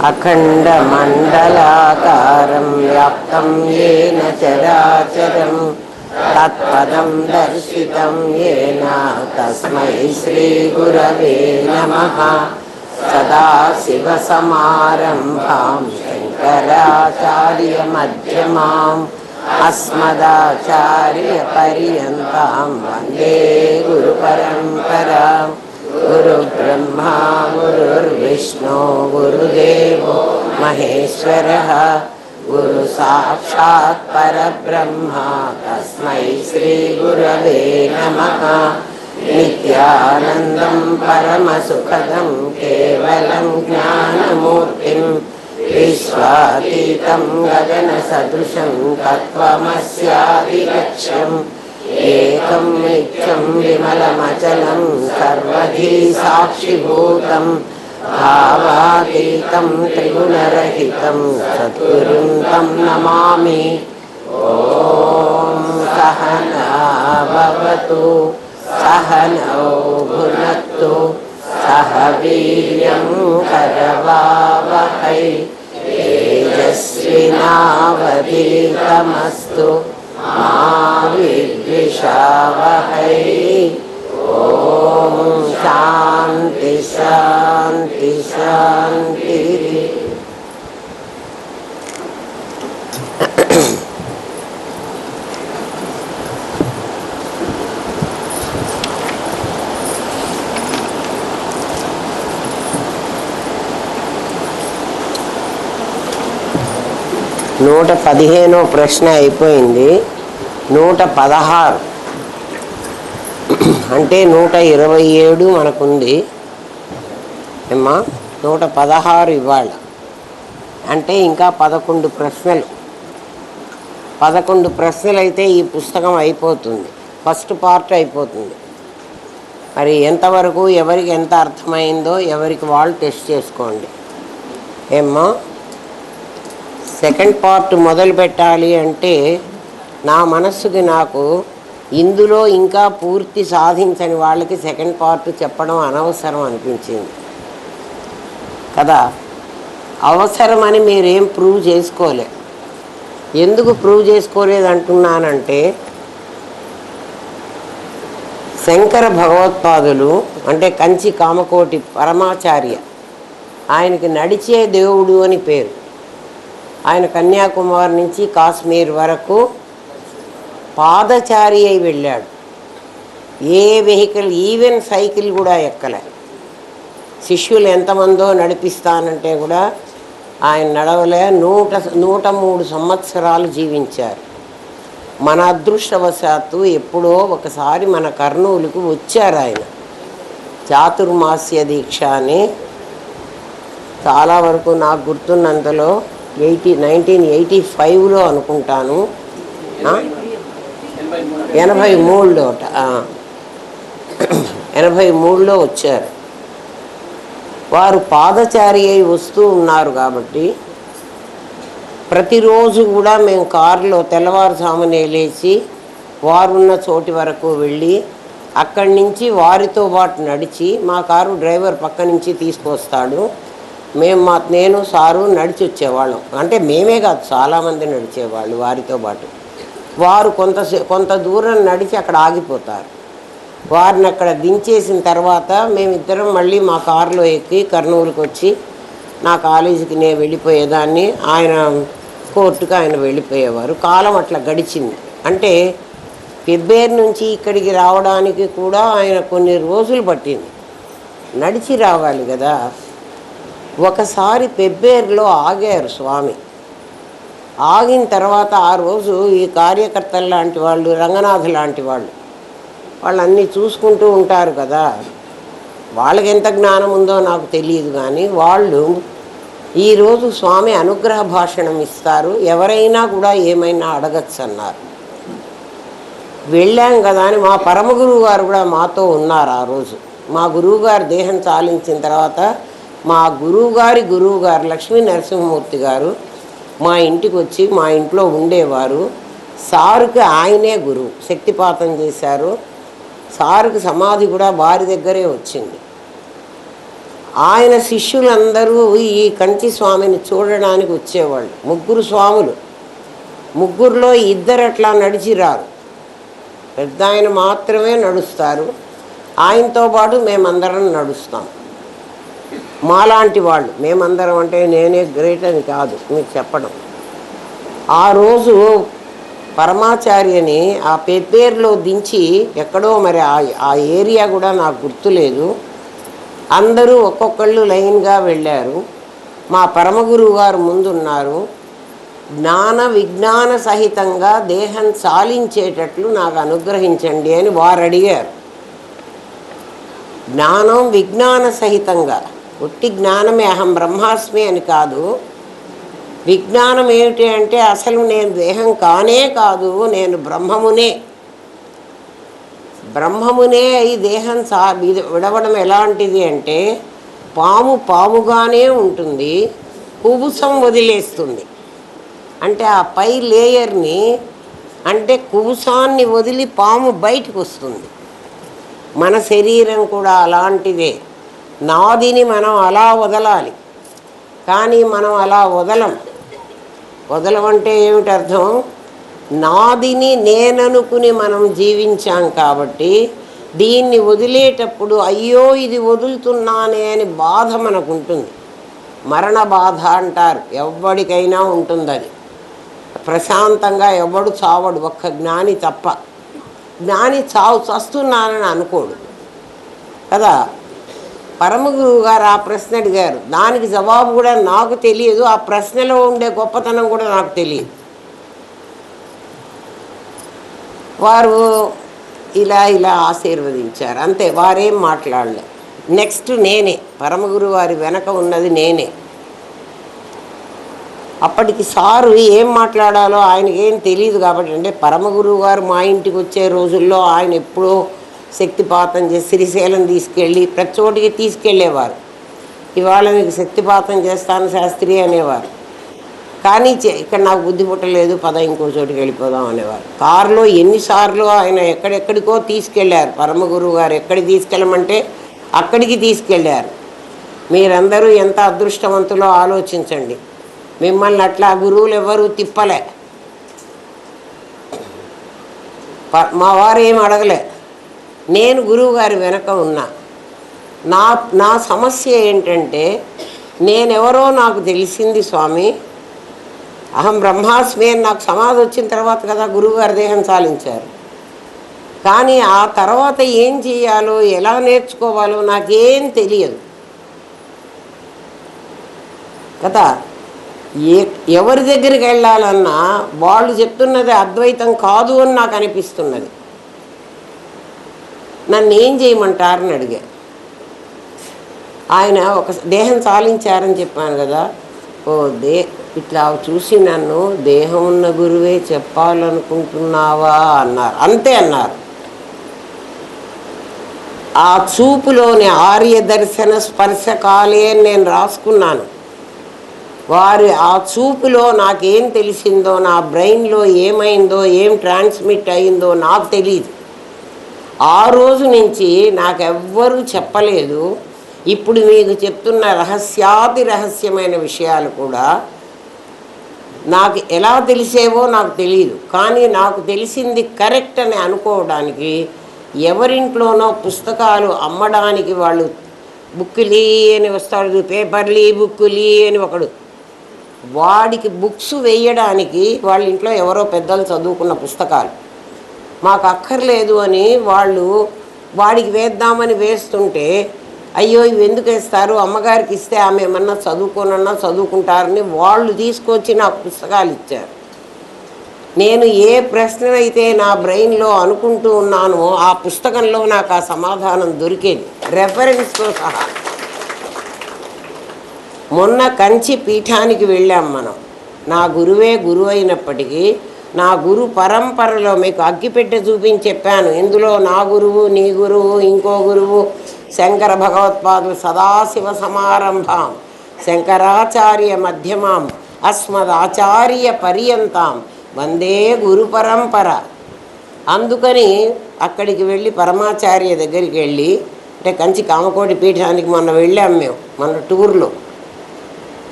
अखण्डमण्डलाकारं व्याप्तं येन चराचरं तत्पदं दर्शितं येन तस्मै श्रीगुरवे नमः। सदाशिवसमारम्भां शङ्कराचार्यमध्यमाम् अस्मदाचार्यपर्यन्तां वन्दे गुरुपरम्पराम्। गुरुब्रह्मा गुरुर्विष्णु गुरुदेवो महेश्वरः गुरुसाक्षात् परब्रह्म तस्मै श्रीगुरवे नमः। नित्यानन्दं परमसुखदं केवलं ज्ञानमूर्तिं विश्वातीतं गगनसदृशं तत्त्वमस्यादिलक्ष्यम् एकं नित्यं विमलमचलं सर्वधी साक्षिभूतं भावातीतं त्रिगुणरहितं सद्गुरुं तं नमामि। ॐ सहना भवतु सहनौ भुनक्तु सह वीर्यं करवावहै तेजस्विनावधीतमस्तु मा विद्विषावहै। ॐ शान्ति शान्ति शान्तिः। నూట 15వ ప్రశ్న అయిపోయింది. 116 అంటే 127 మనకుంది ఏమ్మా. 116 ఇవాళ అంటే ఇంకా 11 ప్రశ్నలు. 11 ప్రశ్నలు అయితే ఈ పుస్తకం అయిపోతుంది, ఫస్ట్ పార్ట్ అయిపోతుంది. మరి ఎంతవరకు ఎవరికి ఎంత అర్థమైందో ఎవరికి వాళ్ళు టెస్ట్ చేసుకోండి ఏమ్మా. సెకండ్ పార్ట్ మొదలు పెట్టాలి అంటే నా మనస్సుకి నాకు ఇందులో ఇంకా పూర్తి సాధించని వాళ్ళకి సెకండ్ పార్ట్ చెప్పడం అనవసరం అనిపించింది కదా. అవసరమని మీరేం ప్రూవ్ చేసుకోలే. ఎందుకు ప్రూవ్ చేసుకోలేదు అంటున్నానంటే శంకర భగవత్పాదులు అంటే కంచి కామకోటి పరమాచార్య, ఆయనకి నడిచే దేవుడు అని పేరు. ఆయన కన్యాకుమారి నుంచి కాశ్మీర్ వరకు పాదచారి అయి వెళ్ళాడు. ఏ వెహికల్ ఈవెన్ సైకిల్ కూడా ఎక్కలే. శిష్యులు ఎంతమందో నడిపిస్తానంటే కూడా ఆయన నడవలే. 103 సంవత్సరాలు జీవించారు. మన అదృష్టవశాత్తు ఎప్పుడో ఒకసారి మన కర్నూలుకు వచ్చారు ఆయన. చాతుర్మాస్య దీక్ష అని చాలా వరకు నాకు గుర్తున్నంతలో 1985లో అనుకుంటాను, 83లో 83లో వచ్చారు. వారు పాదచారి అయి వస్తూ ఉన్నారు కాబట్టి ప్రతిరోజు కూడా మేము కారులో తెల్లవారుజామునే లేచి వారున్న చోటి వరకు వెళ్ళి అక్కడి నుంచి వారితో పాటు నడిచి, మా కారు డ్రైవర్ పక్క నుంచి తీసుకొస్తాడు, నేను సారు నడిచి వచ్చేవాళ్ళం. అంటే మేమే కాదు, చాలామంది నడిచేవాళ్ళు వారితో పాటు. వారు కొంత దూరం నడిచి అక్కడ ఆగిపోతారు. వారిని అక్కడ దించేసిన తర్వాత మేమిద్దరం మళ్ళీ మా కారులో ఎక్కి కర్నూలుకి వచ్చి నా కాలేజీకి నేను వెళ్ళిపోయేదాన్ని, ఆయన కోర్టుకు ఆయన వెళ్ళిపోయేవారు. కాలం అట్లా గడిచింది. అంటే పెబ్బేరు నుంచి ఇక్కడికి రావడానికి కూడా ఆయన కొన్ని రోజులు పట్టింది. నడిచి రావాలి కదా. ఒకసారి పెబ్బేరులో ఆగారు స్వామి. ఆగిన తర్వాత ఆ రోజు ఈ కార్యకర్తలు లాంటి వాళ్ళు, రంగనాథ్ లాంటి వాళ్ళన్నీ చూసుకుంటూ ఉంటారు కదా. వాళ్ళకి ఎంత జ్ఞానం ఉందో నాకు తెలియదు, కానీ వాళ్ళు ఈరోజు స్వామి అనుగ్రహ భాషణం ఇస్తారు, ఎవరైనా కూడా ఏమైనా అడగచ్చు అన్నారు. వెళ్ళాం కదా అని మా పరమగురువు గారు కూడా మాతో ఉన్నారు ఆ రోజు. మా గురువుగారు దేహం చాలించిన తర్వాత మా గురువుగారు లక్ష్మీ నరసింహమూర్తి గారు మా ఇంటికి వచ్చి మా ఇంట్లో ఉండేవారు. సారుకి ఆయనే గురువు, శక్తిపాతం చేశారు. సారుకి సమాధి కూడా వారి దగ్గరే వచ్చింది. ఆయన శిష్యులందరూ ఈ కంచి స్వామిని చూడడానికి వచ్చేవాళ్ళు. 3 స్వాములు, 3లో 2 అట్లా నడిచిరారు, పెద్ద ఆయన మాత్రమే నడుస్తారు. ఆయనతో పాటు మేమందరం నడుస్తాం. మాలాంటి వాళ్ళు మేమందరం, అంటే నేనే గ్రేట్ అని కాదు మీకు చెప్పడం. ఆ రోజు పరమాచార్యని ఆ పెప్పేరులో దించి ఎక్కడో మరి ఆ ఏరియా కూడా నాకు గుర్తులేదు, అందరూ ఒక్కొక్కళ్ళు లైన్గా వెళ్ళారు. మా పరమగురువు గారు ముందున్నారు. జ్ఞాన విజ్ఞాన సహితంగా దేహం చాలించేటట్లు నాకు అనుగ్రహించండి అని వారు అడిగారు. జ్ఞానం విజ్ఞాన సహితంగా, ఒట్టి జ్ఞానమే అహం బ్రహ్మాస్మి అని కాదు. విజ్ఞానం ఏమిటి అంటే అసలు నేను దేహం కానే కాదు, నేను బ్రహ్మమునే. బ్రహ్మమునే ఈ దేహం విడవడం ఎలాంటిది అంటే పాము పాముగానే ఉంటుంది, కుబుసం వదిలేస్తుంది. అంటే ఆ పై లేయర్ని, అంటే కుబుసాన్ని వదిలి పాము బయటకు వస్తుంది. మన శరీరం కూడా అలాంటిదే. నాదిని మనం అలా వదలాలి, కానీ మనం అలా వదలమంటే ఏమిటి అర్థం? నాదిని నేననుకుని మనం జీవించాం కాబట్టి దీన్ని వదిలేటప్పుడు అయ్యో ఇది వదులుతున్నానే అని బాధ మనకు ఉంటుంది. మరణ బాధ అంటారు, ఎవ్వడికైనా ఉంటుంది అది. ప్రశాంతంగా ఎవడు చావడు, ఒక్క జ్ఞాని తప్ప. జ్ఞాని చస్తున్నానని అనుకోడు కదా. పరమగురువు గారు ఆ ప్రశ్న అడిగారు, దానికి జవాబు కూడా నాకు తెలియదు, ఆ ప్రశ్నలో ఉండే గొప్పతనం కూడా నాకు తెలియదు. వారు ఇలా ఆశీర్వదించారు, అంతే. వారేం మాట్లాడలే. నెక్స్ట్ నేనే, పరమగురువు వారి వెనక ఉన్నది నేనే. అప్పటికి సారు ఏం మాట్లాడాలో ఆయనకి ఏం తెలియదు కాబట్టి, అంటే పరమగురువు గారు మా ఇంటికి వచ్చే రోజుల్లో ఆయన ఎప్పుడో శక్తిపాతం చేసి శ్రీశైలం తీసుకెళ్ళి ప్రతి చోటికి తీసుకెళ్ళేవారు. ఇవాళ మీకు శక్తిపాతం చేస్తాను శాస్త్రి అనేవారు. కానీ ఇక్కడ నాకు బుద్ధి పుట్టలేదు, పద ఇంకో చోటికి వెళ్ళిపోదాం అనేవారు. కారులో ఎన్నిసార్లు ఆయన ఎక్కడెక్కడికో తీసుకెళ్ళారు. పరమగురువు గారు ఎక్కడికి తీసుకెళ్ళమంటే అక్కడికి తీసుకెళ్ళారు. మీరందరూ ఎంత అదృష్టవంతులో ఆలోచించండి. మిమ్మల్ని అట్లా గురువులు ఎవరు తిప్పలే. మా వారు ఏం అడగలే, నేను గురువు గారి వెనక ఉన్నా. నా సమస్య ఏంటంటే నేనెవరో నాకు తెలిసింది స్వామి, అహం బ్రహ్మాస్మి అని నాకు సమాధి వచ్చిన తర్వాత కదా గురువుగారి దేహం చాలించారు. కానీ ఆ తర్వాత ఏం చేయాలో ఎలా నేర్చుకోవాలో నాకేం తెలియదు కదా. ఎవరి దగ్గరికి వెళ్ళాలన్నా వాళ్ళు చెప్తున్నది అద్వైతం కాదు అని నాకు అనిపిస్తున్నది. నన్ను ఏం చేయమంటారని అడిగా. ఆయన ఒక దేహం చాలించారని చెప్పాను కదా, ఇట్లా చూసి నన్ను దేహం ఉన్న గురువే చెప్పాలనుకుంటున్నావా అన్నారు. అంతే అన్నారు. ఆ చూపులోని ఆర్య దర్శన స్పర్శకాలే అని నేను రాసుకున్నాను. వారి ఆ చూపులో నాకేం తెలిసిందో, నా బ్రెయిన్లో ఏమైందో, ఏం ట్రాన్స్మిట్ అయిందో నాకు తెలియదు. ఆ రోజు నుంచి నాకెవ్వరూ చెప్పలేదు. ఇప్పుడు మీకు చెప్తున్న రహస్యాతి రహస్యమైన విషయాలు కూడా నాకు ఎలా తెలిసేవో నాకు తెలియదు. కానీ నాకు తెలిసింది కరెక్ట్ అని అనుకోవడానికి ఎవరింట్లోనో పుస్తకాలు అమ్మడానికి వాళ్ళు బుక్కులీ అని వస్తాడు, పేపర్లీ బుక్కులీ అని ఒకడు, వాడికి బుక్స్ వేయడానికి వాళ్ళ ఇంట్లో ఎవరో పెద్దలు చదువుకున్న పుస్తకాలు మాకు అక్కర్లేదు అని వాళ్ళు వాడికి వేద్దామని వేస్తుంటే, అయ్యో ఇవి ఎందుకు వేస్తారు, అమ్మగారికి ఇస్తే ఆమె ఏమన్నా చదువుకోనన్నా చదువుకుంటారని వాళ్ళు తీసుకొచ్చి నాకు పుస్తకాలు ఇచ్చారు. నేను ఏ ప్రశ్న అయితే నా బ్రెయిన్లో అనుకుంటూ ఉన్నానో ఆ పుస్తకంలో నాకు ఆ సమాధానం దొరికేది, రెఫరెన్స్తో సహా. మొన్న కంచి పీఠానికి వెళ్ళాం మనం. నా గురువే గురువు అయినప్పటికీ నా గురు పరంపరలో మీకు అగ్గిపెట్టె చూపించి చెప్పాను. ఇందులో నా గురువు, నీ గురువు, ఇంకో గురువు, శంకర భగవత్పాదులు సదాశివ సమారంభాం శంకరాచార్య మధ్యమాం అస్మదాచార్య పర్యంతాం వందే గురు పరంపర. అందుకని అక్కడికి వెళ్ళి పరమాచార్య దగ్గరికి వెళ్ళి అంటే కంచి కామకోటి పీఠానికి మొన్న వెళ్ళాం మేము, మన టూర్లో.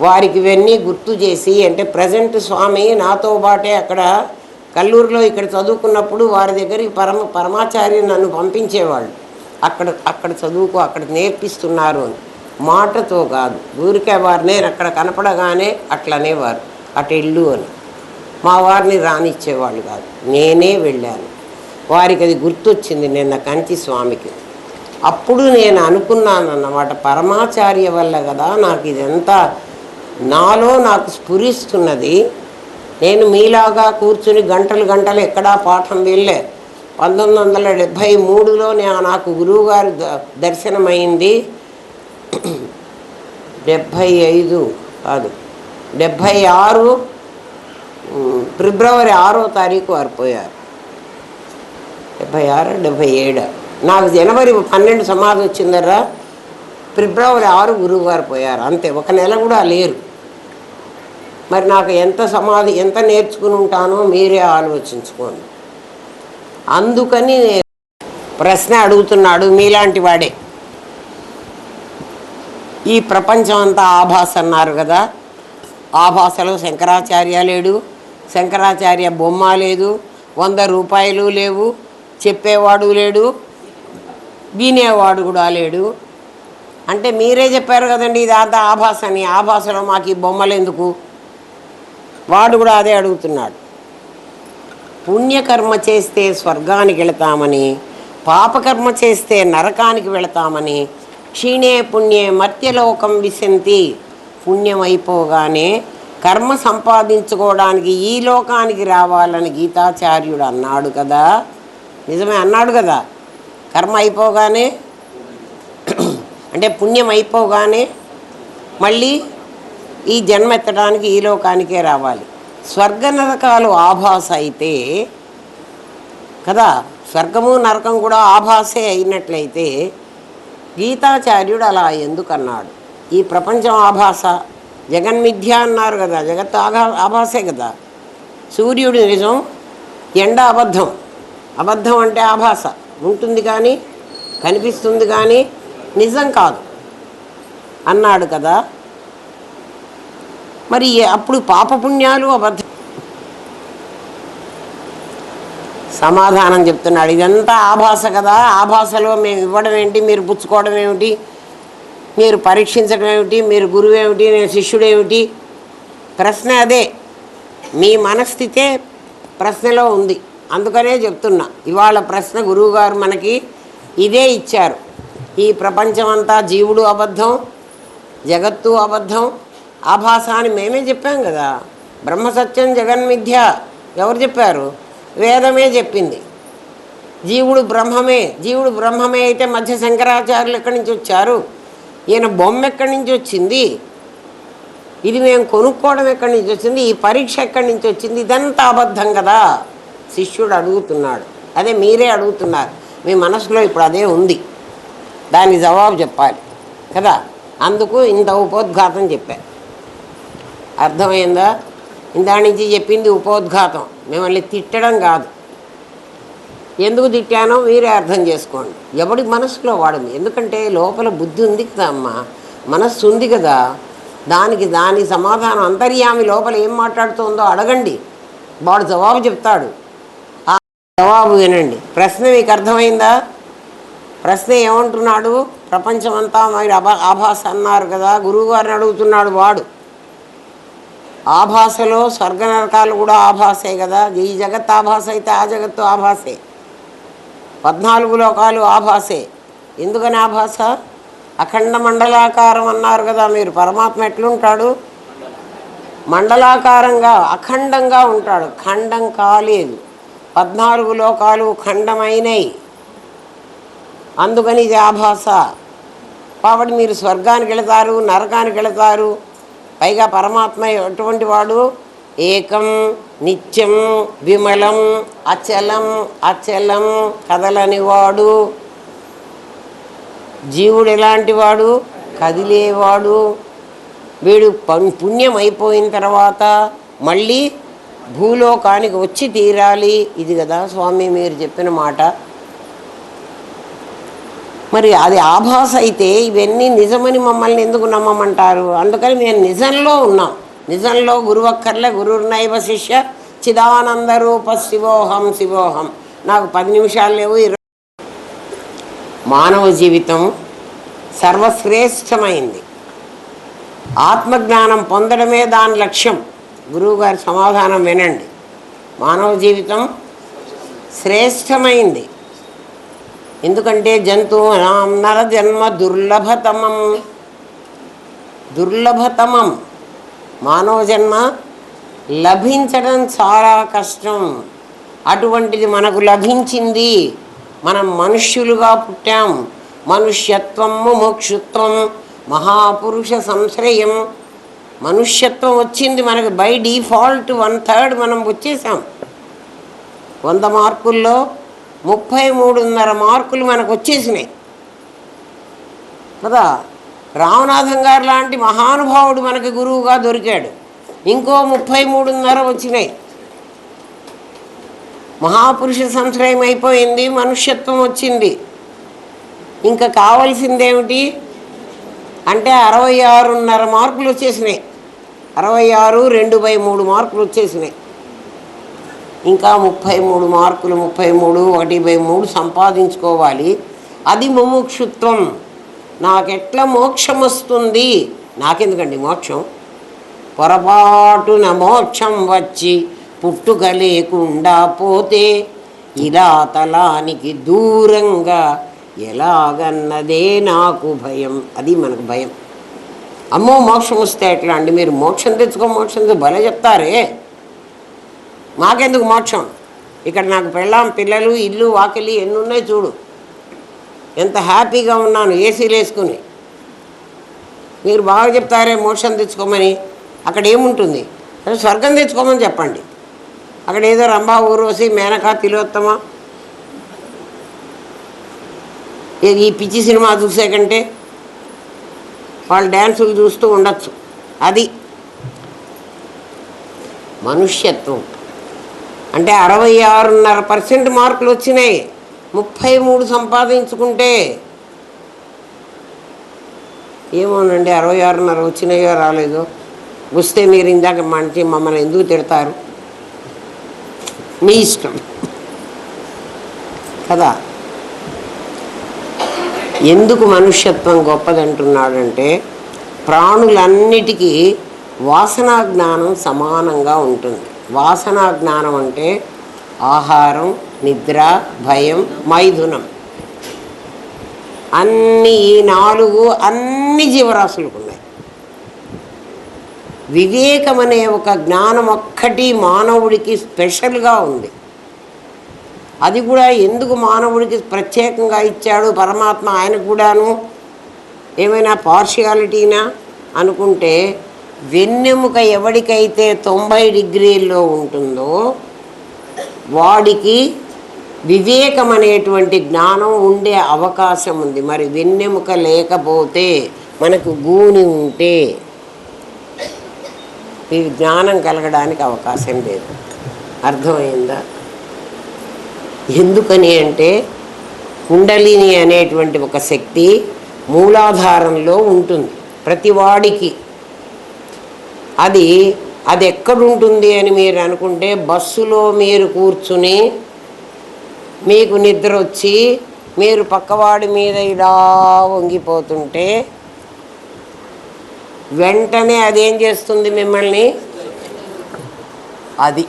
వారికి ఇవన్నీ గుర్తు చేసి, అంటే ప్రజెంట్ స్వామి నాతో పాటే అక్కడ కల్లూరులో ఇక్కడ చదువుకున్నప్పుడు వారి దగ్గరికి పరమాచార్య నన్ను పంపించేవాళ్ళు. అక్కడ చదువుకో, అక్కడ నేర్పిస్తున్నారు అని. మాటతో కాదు, ఊరికే వారిని అక్కడ కనపడగానే అట్లనేవారు, అటు ఇల్లు అని. మా వారిని రానిచ్చేవాళ్ళు కాదు, నేనే వెళ్ళాను. వారికి అది గుర్తొచ్చింది నిన్న కంచి స్వామికి. అప్పుడు నేను అనుకున్నాను అన్నమాట, పరమాచార్య వల్ల కదా నాకు ఇదంతా నాలో నాకు స్ఫురిస్తున్నది. నేను మీలాగా కూర్చుని గంటలు గంటలు ఎక్కడా పాఠం వెళ్ళే. 1973లో నాకు గురువుగారి దర్శనమైంది. 75 కాదు, 76 ఫిబ్రవరి 6వ తారీఖు వారు పోయారు. 76 77 నాకు జనవరి 12 సమాధి వచ్చిందరా, ఫిబ్రవరి 6 గురువుగారు పోయారు. అంతే, ఒక నెల కూడా లేరు. మరి నాకు ఎంత నేర్చుకుని ఉంటానో మీరే ఆలోచించుకోండి. అందుకని నేను ప్రశ్న అడుగుతున్నాడు మీలాంటి వాడే. ఈ ప్రపంచం అంతా ఆభాస అన్నారు కదా, ఆభాసలో శంకరాచార్య లేడు, శంకరాచార్య బొమ్మ లేదు, 100 రూపాయలు లేవు, చెప్పేవాడు లేడు, వినేవాడు కూడా లేడు. అంటే మీరే చెప్పారు కదండి ఇదంతా ఆభాస అని. ఆభాసలో మాకు ఈ బొమ్మలు ఎందుకు? వాడు కూడా అదే అడుగుతున్నాడు. పుణ్యకర్మ చేస్తే స్వర్గానికి వెళతామని, పాపకర్మ చేస్తే నరకానికి వెళతామని. క్షీణే పుణ్యే మర్త్యలోకం విశంతి. పుణ్యం అయిపోగానే కర్మ సంపాదించుకోవడానికి ఈ లోకానికి రావాలని గీతాచార్యుడు అన్నాడు కదా. నిజమే అన్నాడు కదా. కర్మ అయిపోగానే అంటే పుణ్యం అయిపోగానే మళ్ళీ ఈ జన్మ ఎత్తడానికి ఈ లోకానికే రావాలి. స్వర్గ నరకాలు ఆభాస అయితే కదా, స్వర్గము నరకం కూడా ఆభాసే అయినట్లయితే గీతాచార్యుడు అలా ఎందుకన్నాడు? ఈ ప్రపంచం ఆభాస, జగన్మిథ్య అన్నారు కదా, జగత్తు ఆభాసే కదా. సూర్యుడు నిజం, ఎండ అబద్ధం. అబద్ధం అంటే ఆభాస, ఉంటుంది కానీ కనిపిస్తుంది కానీ నిజం కాదు అన్నాడు కదా. మరి అప్పుడు పాపపుణ్యాలు అబద్ధం. సమాధానం చెప్తున్నాడు, ఇదంతా ఆభాస కదా. ఆభాసలో మేము ఇవ్వడం ఏంటి, మీరు పుచ్చుకోవడం ఏమిటి, మీరు పరీక్షించడం ఏమిటి, మీరు గురువు ఏమిటి, నేను శిష్యుడు ఏమిటి? ప్రశ్న అదే, మీ మనస్థితే ప్రశ్నలో ఉంది. అందుకనే చెప్తున్నా, ఇవాళ ప్రశ్న గురువుగారు మనకి ఇదే ఇచ్చారు. ఈ ప్రపంచమంతా జీవుడు అబద్ధం, జగత్తు అబద్ధం, ఆభాస అని మేమే చెప్పాం కదా. బ్రహ్మసత్యం జగన్మిథ్య ఎవరు చెప్పారు? వేదమే చెప్పింది. జీవుడు బ్రహ్మమే అయితే మధ్య శంకరాచార్యులు ఎక్కడి నుంచి వచ్చారు? ఈయన బొమ్మ ఎక్కడి నుంచి వచ్చింది? ఇది మేము కొనుక్కోవడం ఎక్కడి నుంచి వచ్చింది? ఈ పరీక్ష ఎక్కడి నుంచి వచ్చింది? ఇదంతా అబద్ధం కదా. శిష్యుడు అడుగుతున్నాడు, అదే మీరే అడుగుతున్నారు. మీ మనసులో ఇప్పుడు అదే ఉంది, దానికి జవాబు చెప్పాలి కదా. అందుకు ఇంత ఉపోద్ఘాతం చెప్పాను. అర్థమైందా? ఇందా నుంచి చెప్పింది ఉపోద్ఘాతం, మిమ్మల్ని తిట్టడం కాదు. ఎందుకు తిట్టానో మీరే అర్థం చేసుకోండి. ఎవడి మనసులో వాడు, ఎందుకంటే లోపల బుద్ధి ఉంది కదా అమ్మ, మనస్సు ఉంది కదా, దాని సమాధానం అంతర్యామి లోపల ఏం మాట్లాడుతుందో అడగండి, వాడు జవాబు చెప్తాడు. ఆ జవాబు వినండి. ప్రశ్న మీకు అర్థమైందా? ప్రశ్న ఏమంటున్నాడు? ప్రపంచమంతా మీరు ఆభాస అన్నారు కదా, గురువుగారిని అడుగుతున్నాడు వాడు. ఆభాసలో స్వర్గ నరకాలు కూడా ఆభాసే కదా. ఈ జగత్ ఆభాస అయితే ఆ జగత్తు ఆభాసే, 14 లోకాలు ఆభాసే. ఎందుకని ఆభాస? అఖండ మండలాకారం అన్నారు కదా మీరు. పరమాత్మ ఎట్లుంటాడు? మండలాకారంగా అఖండంగా ఉంటాడు, ఖండం కాలేదు. 14 లోకాలు ఖండమైనవి, అందుకని ఇది ఆభాస. కాబట్టి మీరు స్వర్గానికి వెళతారు, నరకానికి వెళతారు. పైగా పరమాత్మ ఎటువంటి వాడు? ఏకం, నిత్యం, విమలం, అచలం, కదలని వాడు. జీవుడు ఎలాంటి వాడు? కదిలేవాడు. వీడు పుణ్యం అయిపోయిన తర్వాత మళ్ళీ భూలోకానికి వచ్చి తీరాలి. ఇది కదా స్వామి మీరు చెప్పిన మాట. మరి అది ఆభాస అయితే ఇవన్నీ నిజమని మమ్మల్ని ఎందుకు నమ్మమంటారు? అందుకని మేము నిజంలో ఉన్నాం. నిజంలో గురువక్కర్లే, గురుర్నైవ శిష్య చిదానంద రూప శివోహం శివోహం. నాకు 10 నిమిషాలు లేవు. మానవ జీవితం సర్వశ్రేష్టమైంది. ఆత్మజ్ఞానం పొందడమే దాని లక్ష్యం. గురువుగారి సమాధానం వినండి. మానవ జీవితం శ్రేష్టమైంది. ఎందుకంటే జంతువునాం నరజన్మ దుర్లభతమం. దుర్లభతమం మానవ జన్మ లభించడం చాలా కష్టం. అటువంటిది మనకు లభించింది. మనం మనుష్యులుగా పుట్టాం. మనుష్యత్వం ముముక్షుత్వం మహాపురుష సంశ్రయం. మనుష్యత్వం వచ్చింది మనకు బై డిఫాల్ట్. 1/3 మనం వచ్చేసాం. 100 మార్కుల్లో 33.5 మార్కులు మనకు వచ్చేసినాయి కదా. రామనాథం గారు లాంటి మహానుభావుడు మనకి గురువుగా దొరికాడు. ఇంకో 33.5 వచ్చినాయి. మహాపురుష సంశ్రయం అయిపోయింది, మనుష్యత్వం వచ్చింది. ఇంకా కావలసిందేమిటి అంటే 66.5 మార్కులు వచ్చేసినాయి. 66 2/3 మార్కులు వచ్చేసినాయి. ఇంకా 33 మార్కులు, 33 1/3 సంపాదించుకోవాలి. అది ముముక్షుత్వం. నాకెట్లా మోక్షం వస్తుంది? నాకెందుకండి మోక్షం? పొరపాటున మోక్షం వచ్చి పుట్టుక లేకుండా పోతే ఇలా తలానికి దూరంగా ఎలాగన్నదే నాకు భయం. అది మనకు భయం. అమ్మో మోక్షం వస్తే ఎట్లా అండి? మీరు మోక్షం తెచ్చుకో, మోక్షం భలే చెప్తారే. మాకెందుకు మోక్షం? ఇక్కడ నాకు పెళ్ళాం, పిల్లలు, ఇల్లు, వాకిలి ఎన్ని ఉన్నాయి చూడు. ఎంత హ్యాపీగా ఉన్నాను ఏసీలు వేసుకుని. మీరు బాగా చెప్తారే మోక్షం తెచ్చుకోమని. అక్కడ ఏముంటుంది? స్వర్గం తెచ్చుకోమని చెప్పండి. అక్కడ ఏదో రంభా, ఊర్వశి, మేనక, తిలోత్తమ ఈ పిచ్చి సినిమా చూసే కంటే వాళ్ళ డ్యాన్సులు చూస్తూ ఉండొచ్చు. అది మనుష్యత్వం. అంటే 66.5% మార్కులు వచ్చినాయి. 33 సంపాదించుకుంటే ఏమోనండి. 66.5 వచ్చినాయో రాలేదో వస్తే మీరు ఇందాక మంచి మమ్మల్ని ఎందుకు తిడతారు? మీ ఇష్టం కదా. ఎందుకు మనుష్యత్వం గొప్పదంటున్నాడంటే ప్రాణులన్నిటికీ వాసనా జ్ఞానం సమానంగా ఉంటుంది. వాసనా జ్ఞానం అంటే ఆహారం, నిద్ర, భయం, మైథునం. ఈ 4 అన్ని జీవరాశులకు ఉన్నాయి. వివేకం అనే ఒక జ్ఞానం ఒక్కటి మానవుడికి స్పెషల్గా ఉంది. అది కూడా ఎందుకు మానవుడికి ప్రత్యేకంగా ఇచ్చాడు పరమాత్మ? ఆయనకు కూడాను ఏమైనా పార్షియాలిటీనా అనుకుంటే, వెన్నెముక ఎవడికైతే 90 డిగ్రీల్లో ఉంటుందో వాడికి వివేకం అనేటువంటి జ్ఞానం ఉండే అవకాశం ఉంది. మరి వెన్నెముక లేకపోతే, మనకు గూని ఉంటే ఈ జ్ఞానం కలగడానికి అవకాశం లేదు. అర్థమైందా? ఎందుకని అంటే కుండలిని అనేటువంటి ఒక శక్తి మూలాధారంలో ఉంటుంది ప్రతివాడికి. అది ఎక్కడుంటుంది అని మీరు అనుకుంటే, బస్సులో మీరు కూర్చుని మీకు నిద్ర వచ్చి మీరు పక్కవాడి మీద ఇలా వంగిపోతుంటే వెంటనే అదేం చేస్తుంది మిమ్మల్ని? అది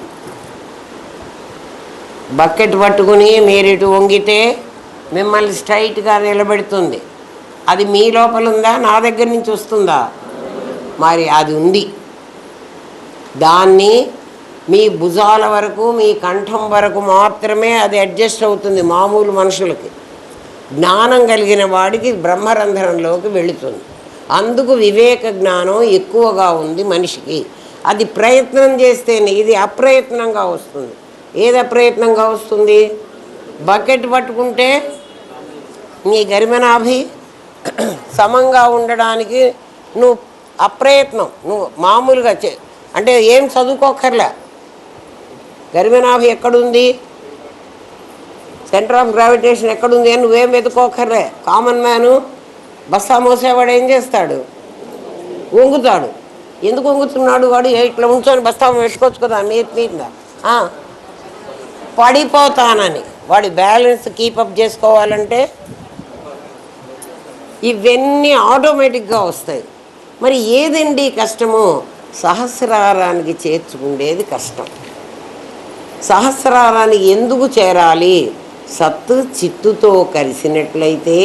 బకెట్ పట్టుకుని మీరు ఇటు వంగితే మిమ్మల్ని స్ట్రైట్గా నిలబెడుతుంది. అది మీ లోపల ఉందా, నా దగ్గర నుంచి వస్తుందా? మరి అది ఉంది. దాన్ని మీ భుజాల వరకు, మీ కంఠం వరకు మాత్రమే అది అడ్జస్ట్ అవుతుంది మామూలు మనుషులకి. జ్ఞానం కలిగిన వాడికి బ్రహ్మరంధ్రంలోకి వెళుతుంది. అందుకు వివేక జ్ఞానం ఎక్కువగా ఉంది మనిషికి. అది ప్రయత్నం చేస్తేనే, ఇది అప్రయత్నంగా వస్తుంది. ఏది అప్రయత్నంగా వస్తుంది? బకెట్ పట్టుకుంటే నీ గరిమనాభి సమంగా ఉండడానికి నువ్వు అప్రయత్నం, నువ్వు మామూలుగా అంటే ఏం చదువుకోకర్లే. గరిమనాభి ఎక్కడుంది? సెంటర్ ఆఫ్ గ్రావిటేషన్ ఎక్కడుంది అని నువ్వేం వెతుకోకర్లే. కామన్ మ్యాను బస్తా మోసేవాడు ఏం చేస్తాడు? వంగుతాడు. ఎందుకు వంగుతున్నాడు వాడు? ఇట్లా ఉంచొని బస్తా పెట్టుకోవచ్చు కదా మీద. పడిపోతానని. వాడి బ్యాలెన్స్ కీపప్ చేసుకోవాలంటే ఇవన్నీ ఆటోమేటిక్గా వస్తాయి. మరి ఏదండి కష్టము? సహస్రారానికి చేర్చుకుండేది కష్టం. సహస్రారానికి ఎందుకు చేరాలి? సత్తు చిత్తుతో కలిసినట్లయితే,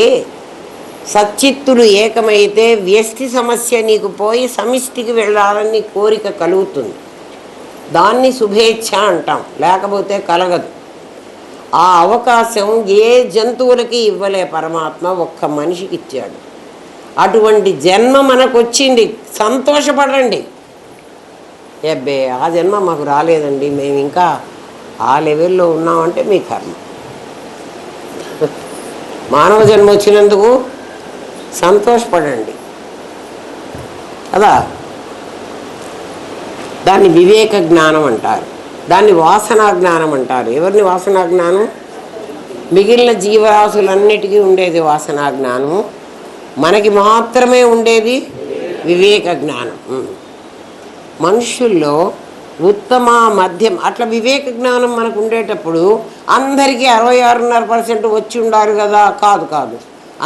సచ్చిత్తులు ఏకమైతే వ్యష్టి సమస్య నీకు పోయి సమిష్టికి వెళ్ళాలని కోరిక కలుగుతుంది. దాన్ని శుభేచ్ఛ అంటాం, లేకపోతే కలగదు. ఆ అవకాశం ఏ జంతువులకి ఇవ్వలే పరమాత్మ, ఒక్క మనిషికి ఇచ్చాడు. అటువంటి జన్మ మనకు వచ్చింది, సంతోషపడండి. అబ్బే ఆ జన్మ మాకు రాలేదండి, మేము ఇంకా ఆ లెవెల్లో ఉన్నామంటే మీ కర్మ. మానవ జన్మ వచ్చినందుకు సంతోషపడండి కదా. దాన్ని వివేక జ్ఞానం అంటారు, దాన్ని వాసనా జ్ఞానం అంటారు. ఎవరిని వాసనా జ్ఞానం? మిగిలిన జీవరాశులన్నిటికీ ఉండేది వాసనా జ్ఞానము, మనకి మాత్రమే ఉండేది వివేక జ్ఞానం. మనుషుల్లో ఉత్తమ మధ్యం అట్లా వివేక జ్ఞానం మనకు ఉండేటప్పుడు అందరికీ 66.5% వచ్చి ఉండాలి కదా. కాదు కాదు,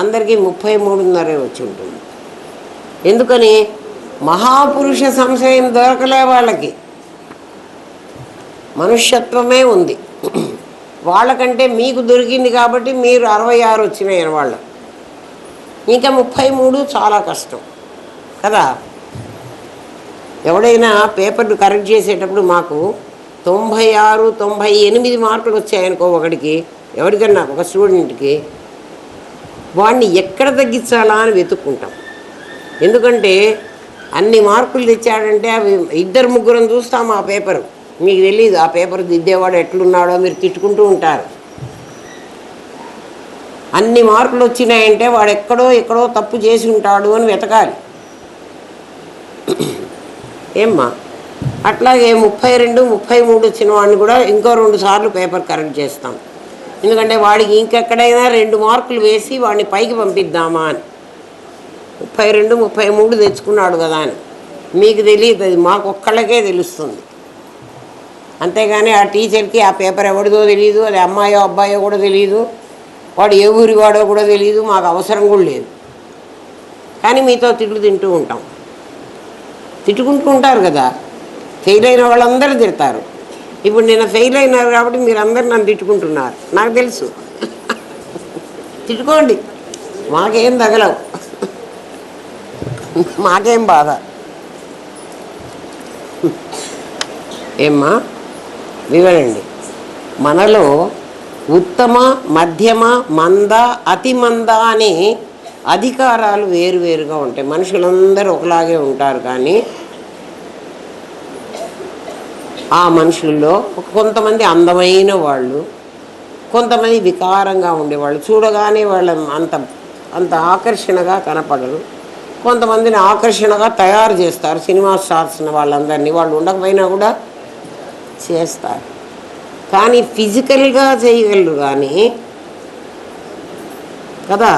అందరికీ 33.5 వచ్చి ఉంటుంది. ఎందుకని? మహాపురుష సంశయం దొరకలే వాళ్ళకి, మనుష్యత్వమే ఉంది వాళ్ళకంటే. మీకు దొరికింది కాబట్టి మీరు 66 వచ్చినాయి వాళ్ళ, ఇంకా 33 చాలా కష్టం కదా. ఎవడైనా పేపర్లు కరెక్ట్ చేసేటప్పుడు మాకు 96, 98 మార్కులు వచ్చాయనుకో ఒకడికి, ఎవరికన్నా ఒక స్టూడెంట్కి, వాడిని ఎక్కడ తగ్గించాలా అని వెతుక్కుంటాం. ఎందుకంటే అన్ని మార్కులు తెచ్చాడంటే అవి 2-3 చూస్తాం ఆ పేపరు. మీకు తెలియదు ఆ పేపర్ దిద్దేవాడు ఎట్లున్నాడో, మీరు తిట్టుకుంటూ ఉంటారు. అన్ని మార్కులు వచ్చినాయంటే వాడు ఎక్కడో తప్పు చేసి ఉంటాడు అని వెతకాలి. ఏమ్మా అట్లాగే 32, 33 వచ్చిన వాడిని కూడా ఇంకో 2 సార్లు పేపర్ కరెక్ట్ చేస్తాం. ఎందుకంటే వాడికి ఇంకెక్కడైనా 2 మార్కులు వేసి వాడిని పైకి పంపిద్దామా అని. 32, 33 తెచ్చుకున్నాడు కదా అని మీకు తెలియదు, అది మాకు ఒక్కళ్ళకే తెలుస్తుంది. అంతేగాని ఆ టీచర్కి ఆ పేపర్ ఎవరిదో తెలియదు, అది అమ్మాయో అబ్బాయో కూడా తెలియదు, వాడు ఏ ఊరి వాడో కూడా తెలియదు, మాకు అవసరం కూడా లేదు. కానీ మీతో తిట్లు తింటూ ఉంటాం, తిట్టుకుంటూ ఉంటారు కదా. ఫెయిల్ అయిన వాళ్ళందరూ తిడతారు. ఇప్పుడు నేను ఫెయిల్ అయినారు కాబట్టి మీరందరూ నన్ను తిట్టుకుంటున్నారు, నాకు తెలుసు. తిట్టుకోండి, మాకేం తగలవు, మాకేం బాధ. ఏమ్మా వివరండి. మనలో ఉత్తమ, మధ్యమ, మంద, అతి మంద అనే అధికారాలు వేరువేరుగా ఉంటాయి. మనుషులందరూ ఒకలాగే ఉంటారు, కానీ ఆ మనుషుల్లో కొంతమంది అందమైన వాళ్ళు, కొంతమంది వికారంగా ఉండేవాళ్ళు, చూడగానే వాళ్ళ అంత ఆకర్షణగా కనపడరు. కొంతమందిని ఆకర్షణగా తయారు చేస్తారు, సినిమా స్టార్స్ వాళ్ళందరినీ. వాళ్ళు ఉండకపోయినా కూడా చేస్తారు, కానీ ఫిజికల్గా చేయగలరు కానీ కదా.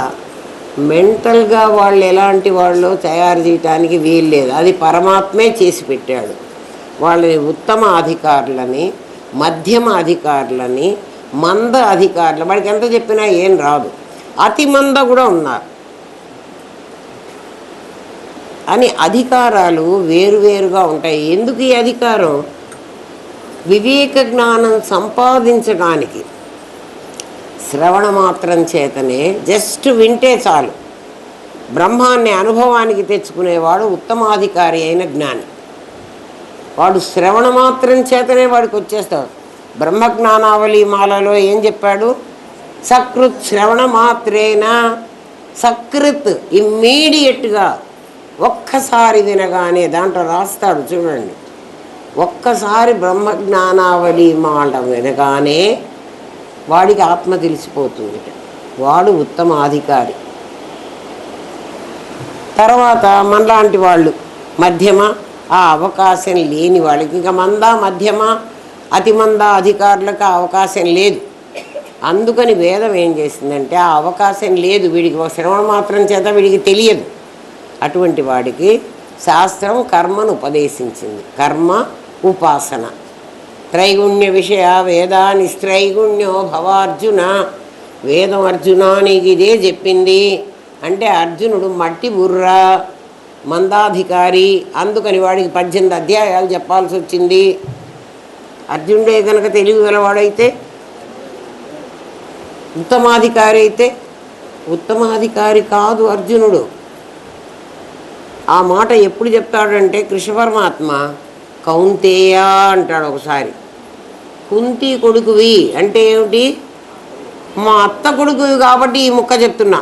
మెంటల్గా వాళ్ళు ఎలాంటి వాళ్ళు తయారు చేయటానికి వీలు లేదు, అది పరమాత్మే చేసి పెట్టాడు. వాళ్ళని ఉత్తమ అధికారులని, మధ్యమ అధికారులని, మంద అధికారులు, వాడికి ఎంత చెప్పినా ఏం రాదు. అతి మంద కూడా ఉన్నారు అని అధికారాలు వేరువేరుగా ఉంటాయి. ఎందుకు ఈ అధికారం? వివేక జ్ఞానం సంపాదించడానికి శ్రవణ మాత్రం చేతనే, జస్ట్ వింటే చాలు బ్రహ్మాన్ని అనుభవానికి తెచ్చుకునేవాడు ఉత్తమాధికారి అయిన జ్ఞాని. వాడు శ్రవణ మాత్రం చేతనే వాడికి వచ్చేస్తాడు. బ్రహ్మజ్ఞానావళి మాలలో ఏం చెప్పాడు? సకృత్ శ్రవణ మాత్రేనా, సకృత్ ఇమ్మీడియట్గా ఒక్కసారి వినగానే, దాంట్లో రాస్తాడు చూడండి, ఒక్కసారి బ్రహ్మజ్ఞానావళి మాట వినగానే వాడికి ఆత్మ తెలిసిపోతుంది, వాడు ఉత్తమ అధికారి. తర్వాత మనలాంటి వాళ్ళు మధ్యమ, ఆ అవకాశం లేని వాళ్ళకి, ఇంకా మంద, మధ్యమ, అతి మంద అధికారులకు ఆ అవకాశం లేదు. అందుకని వేదం ఏం చేసిందంటే ఆ అవకాశం లేదు వీడికి, శ్రవణ మాత్రం చేత వీడికి తెలియదు. అటువంటి వాడికి శాస్త్రం కర్మను ఉపదేశించింది. కర్మ ఉపాసన. త్రైగుణ్య విషయ వేదా నిస్త్రైగుణ్యో భవార్జున. వేదం అర్జున నీకు ఇదే చెప్పింది. అంటే అర్జునుడు మట్టి బుర్ర, మందాధికారి, అందుకని వాడికి 18 అధ్యాయాలు చెప్పాల్సి వచ్చింది. అర్జునుడే కనుక తెలివి గలవాడైతే, ఉత్తమాధికారి అయితే, ఉత్తమాధికారి కాదు అర్జునుడు. ఆ మాట ఎప్పుడు చెప్తాడంటే కృష్ణ పరమాత్మ కౌంతేయ అంటాడు ఒకసారి. కుంతి కొడుకువి అంటే ఏమిటి? మా అత్త కొడుకువి కాబట్టి ఈ ముక్క చెప్తున్నా,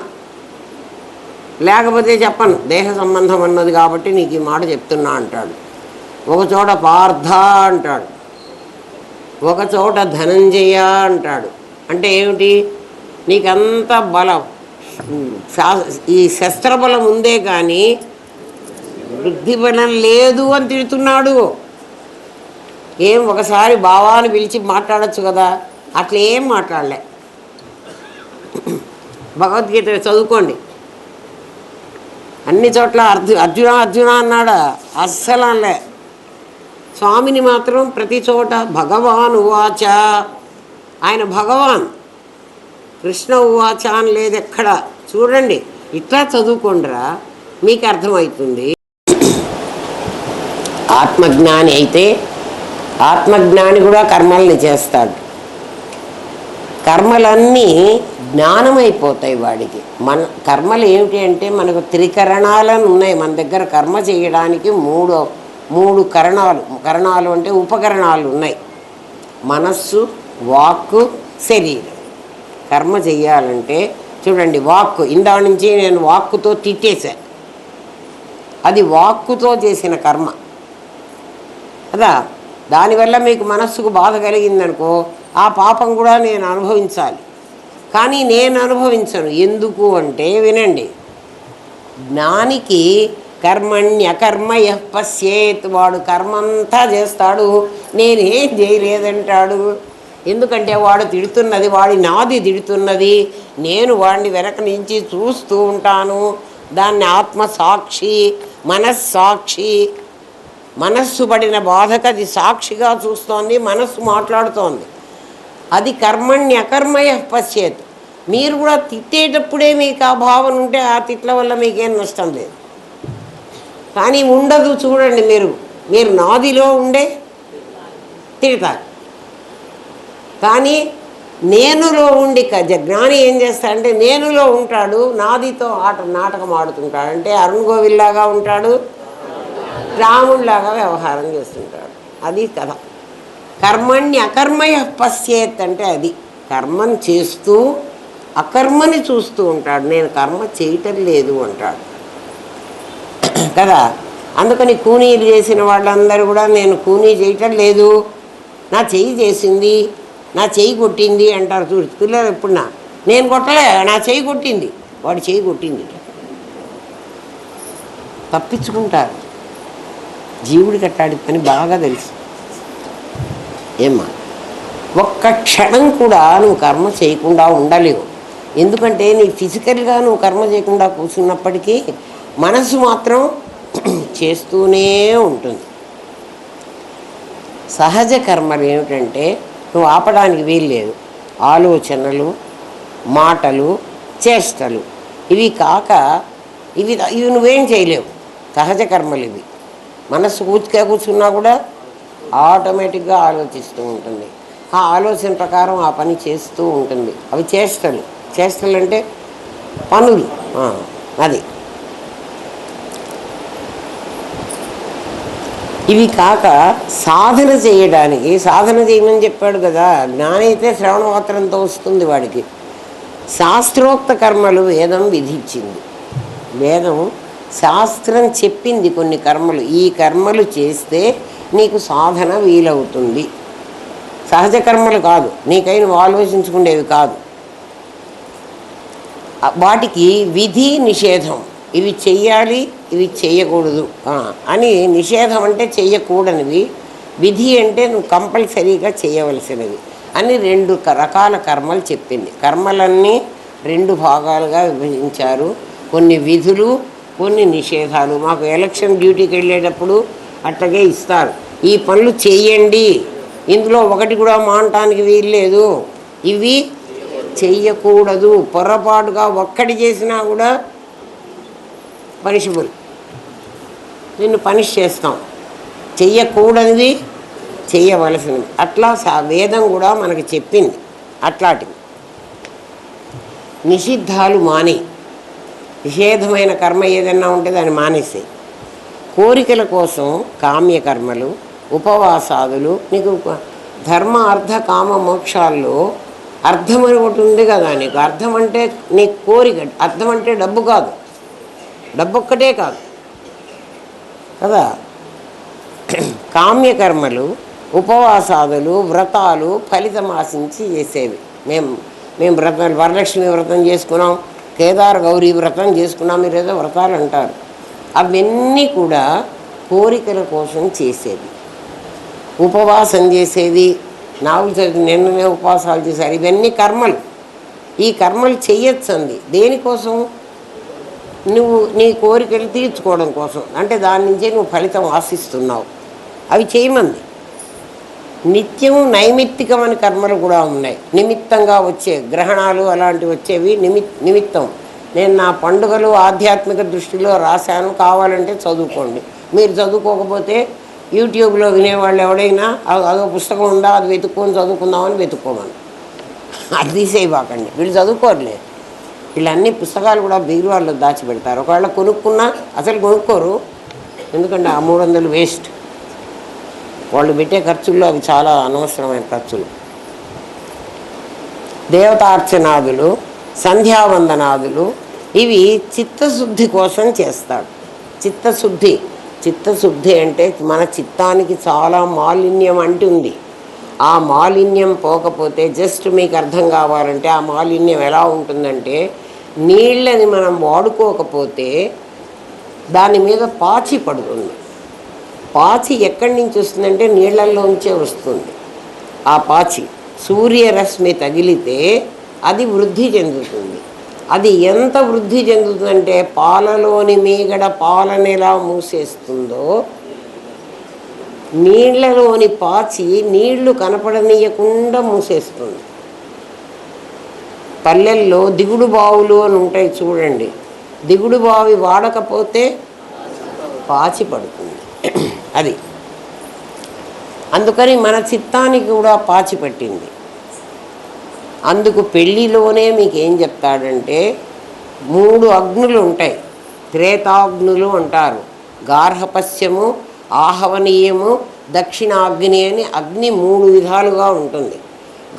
లేకపోతే చెప్పను. దేహ సంబంధం అన్నది కాబట్టి నీకు ఈ మాట చెప్తున్నా అంటాడు. ఒకచోట పార్థ అంటాడు, ఒకచోట ధనంజయ అంటాడు. అంటే ఏమిటి? నీకంత బలం, ఈ శస్త్రబలం ఉందే కానీ బుద్ధి బలం లేదు అని తిడుతున్నాడు. ఏం ఒకసారి భావాన్ని పిలిచి మాట్లాడచ్చు కదా, అట్లా ఏం మాట్లాడలే. భగవద్గీత చదువుకోండి, అన్ని చోట్ల అర్జున అర్జున అన్నాడా? అస్సలు అనలే. స్వామిని మాత్రం ప్రతి చోట భగవాన్ ఉవాచ, ఆయన భగవాన్, కృష్ణ ఉవాచ అని లేదు ఎక్కడ. చూడండి, ఇట్లా చదువుకోండిరా, మీకు అర్థమవుతుంది. ఆత్మజ్ఞాని అయితే ఆత్మజ్ఞాని కూడా కర్మల్ని చేస్తాడు. కర్మలన్నీ జ్ఞానమైపోతాయి వాడికి. మన కర్మలు ఏమిటి అంటే మనకు త్రికరణాలను ఉన్నాయి మన దగ్గర. కర్మ చేయడానికి మూడు కరణాలు అంటే ఉపకరణాలు ఉన్నాయి. మనస్సు, వాక్కు, శరీరం. కర్మ చెయ్యాలంటే చూడండి, వాక్కు ఇందా నుంచి నేను వాక్కుతో తిట్టేశాను, అది వాక్కుతో చేసిన కర్మ కదా. దానివల్ల మీకు మనస్సుకు బాధ కలిగిందనుకో, ఆ పాపం కూడా నేను అనుభవించాలి. కానీ నేను అనుభవించను. ఎందుకు అంటే వినండి, జ్ఞానికి కర్మణ్యకర్మ యః పశ్యేత్, వాడు కర్మంతా చేస్తాడు, నేనేం చేయలేదంటాడు. ఎందుకంటే వాడు తిడుతున్నది, వాడి నాది తిడుతున్నది, నేను వాడిని వెనక నుంచి చూస్తూ ఉంటాను. దాన్ని ఆత్మసాక్షి, మనస్సాక్షి. మనస్సు పడిన బాధకు అది సాక్షిగా చూస్తోంది, మనస్సు మాట్లాడుతోంది. అది కర్మణ్యకర్మయ పశ్చేత్. మీరు కూడా తిట్టేటప్పుడే మీకు ఆ భావన ఉంటే ఆ తిట్ల వల్ల మీకేం నష్టం లేదు. కానీ ఉండదు. చూడండి, మీరు నాదిలో ఉండే తిడతారు, కానీ నేనులో ఉండి జ్ఞాని ఏం చేస్తాడంటే నేనులో ఉంటాడు, నాదితో నాటకం ఆడుతుంటాడు. అంటే అరుణ్ గోవిల్లాగా ఉంటాడు, రాముడిలాగా వ్యవహారం చేస్తుంటాడు. అది కథ. కర్మణ్యకర్మయ పశ్చేత్ అంటే అది. కర్మని చేస్తూ అకర్మని చూస్తూ ఉంటాడు. నేను కర్మ చేయటం లేదు అంటాడు కదా. అందుకని కూనీలు చేసిన వాళ్ళందరూ కూడా నేను కూనీ చేయటం లేదు, నా చెయ్యి చేసింది, నా చెయ్యి కొట్టింది అంటారు. చూడు పిల్లలు ఎప్పుడున్నా, నేను కొట్టలే, నా చెయ్యి కొట్టింది, వాడు చెయ్యి కొట్టింది. తప్పించుకుంటారు. జీవుడికి అట్టాడి పని బాగా తెలుసు. ఏమ్మా, ఒక్క క్షణం కూడా నువ్వు కర్మ చేయకుండా ఉండలేవు. ఎందుకంటే నీ ఫిజికల్గా నువ్వు కర్మ చేయకుండా కూర్చున్నప్పటికీ మనసు మాత్రం చేస్తూనే ఉంటుంది. సహజ కర్మలు ఏమిటంటే నువ్వు ఆపడానికి వీలు లేదు. ఆలోచనలు, మాటలు, చేష్టలు, ఇవి కాక ఇవి నువ్వేం చేయలేవు. సహజ కర్మలు ఇవి. మనస్సు కూర్చున్నా కూడా ఆటోమేటిక్గా ఆలోచిస్తూ ఉంటుంది. ఆ ఆలోచన ప్రకారం ఆ పని చేస్తూ ఉంటుంది. అవి చేష్టలు. చేష్టలు అంటే పనులు. అది ఇవి కాక సాధన చేయడానికి, సాధన చేయమని చెప్పాడు కదా. జ్ఞానం అయితే శ్రవణమాత్రంతో వస్తుంది వాడికి. శాస్త్రోక్త కర్మలు వేదం విధించింది. వేదం శాస్త్రం చెప్పింది కొన్ని కర్మలు. ఈ కర్మలు చేస్తే నీకు సాధన వీలవుతుంది. సహజ కర్మలు కాదు, నీకై నువ్వు ఆలోచించుకునేవి కాదు. వాటికి విధి నిషేధం. ఇవి చెయ్యాలి, ఇవి చెయ్యకూడదు అని. నిషేధం అంటే చెయ్యకూడనివి, విధి అంటే నువ్వు కంపల్సరీగా చేయవలసినవి అని 2 రకాల కర్మలు చెప్పింది. కర్మలన్నీ 2 భాగాలుగా విభజించారు. కొన్ని విధులు, కొన్ని నిషేధాలు. మాకు ఎలక్షన్ డ్యూటీకి వెళ్ళేటప్పుడు అట్లాగే ఇస్తారు, ఈ పనులు చేయండి, ఇందులో ఒకటి కూడా మానటానికి వీల్లేదు, ఇవి చెయ్యకూడదు, పొరపాటుగా ఒక్కటి చేసినా కూడా పనిషబుల్, నిన్ను పనిష్ చేస్తాం, చెయ్యకూడనిది చెయ్యవలసినది. అట్లా వేదం కూడా మనకి చెప్పింది. అట్లాంటివి నిషిద్ధాలు మానే, నిషేధమైన కర్మ ఏదన్నా ఉంటే దాన్ని మానేసే. కోరికల కోసం కామ్యకర్మలు, ఉపవాసాదులు. నీకు ధర్మ అర్థ కామ మోక్షాల్లో అర్థం అని ఒకటి ఉంది కదా, నీకు అర్థం అంటే నీ కోరిక, అర్థం అంటే డబ్బు కాదు, డబ్బు ఒక్కటే కాదు కదా. కామ్యకర్మలు, ఉపవాసాదులు, వ్రతాలు ఫలితం ఆశించి చేసేవి. మేము వ్రతం, వరలక్ష్మి వ్రతం చేసుకున్నాం, కేదార గౌరీ వ్రతం చేసుకున్నాం, మీరు ఏదో వ్రతాలు అంటారు. అవన్నీ కూడా కోరికల కోసం చేసేది. ఉపవాసం చేసేది, నావులు చదివి నిన్ననే ఉపవాసాలు చేశారు, ఇవన్నీ కర్మలు. ఈ కర్మలు చెయ్యొచ్చు అంది దేనికోసం? నువ్వు నీ కోరికలు తీర్చుకోవడం కోసం, అంటే దాని నుంచే నువ్వు ఫలితం ఆశిస్తున్నావు, అవి చేయమంది. నిత్యము నైమిత్తికమైన కర్మలు కూడా ఉన్నాయి, నిమిత్తంగా వచ్చే గ్రహణాలు అలాంటివి వచ్చేవి నిమిత్తం. నేను నా పండుగలు ఆధ్యాత్మిక దృష్టిలో రాశాను, కావాలంటే చదువుకోండి. మీరు చదువుకోకపోతే యూట్యూబ్లో వినేవాళ్ళు ఎవడైనా అదో పుస్తకం ఉందా అది వెతుక్కొని చదువుకుందామని వెతుక్కోమని, అది తీసేయబాకండి. వీళ్ళు చదువుకోరులే, వీళ్ళన్ని పుస్తకాలు కూడా బీరువాళ్ళు దాచిపెడతారు. ఒకవేళ కొనుక్కున్నా అసలు కొనుక్కోరు, ఎందుకంటే ఆ 300 వేస్ట్. వాళ్ళు పెట్టే ఖర్చుల్లో అవి చాలా అనవసరమైన ఖర్చులు. దేవతార్చనాదులు, సంధ్యావందనాదులు ఇవి చిత్తశుద్ధి కోసం చేస్తాడు. చిత్తశుద్ధి అంటే మన చిత్తానికి చాలా మాలిన్యం అంటుంది. ఆ మాలిన్యం పోకపోతే, జస్ట్ మీకు అర్థం కావాలంటే ఆ మాలిన్యం ఎలా ఉంటుందంటే, నీళ్ళని మనం వాడుకోకపోతే దాని మీద పాచి పడుతుంది. పాచి ఎక్కడి నుంచి వస్తుందంటే నీళ్ళల్లోంచే వస్తుంది. ఆ పాచి సూర్యరశ్మి తగిలితే అది వృద్ధి చెందుతుంది. అది ఎంత వృద్ధి చెందుతుందంటే, పాలలోని మీగడ పాలను ఎలా మూసేస్తుందో, నీళ్లలోని పాచి నీళ్లు కనపడనీయకుండా మూసేస్తుంది. పల్లెల్లో దిగుడు బావులు అని ఉంటాయి చూడండి, దిగుడు బావి వాడకపోతే పాచి పడుతుంది. అది అందుకని మన చిత్తానికి కూడా పాచి పట్టింది. అందుకు పెళ్ళిలోనే మీకు ఏం చెప్తాడంటే, 3 అగ్నులు ఉంటాయి, త్రేతాగ్నులు అంటారు. గార్హపస్యము, ఆహవనీయము, దక్షిణాగ్ని అని అగ్ని 3 విధాలుగా ఉంటుంది.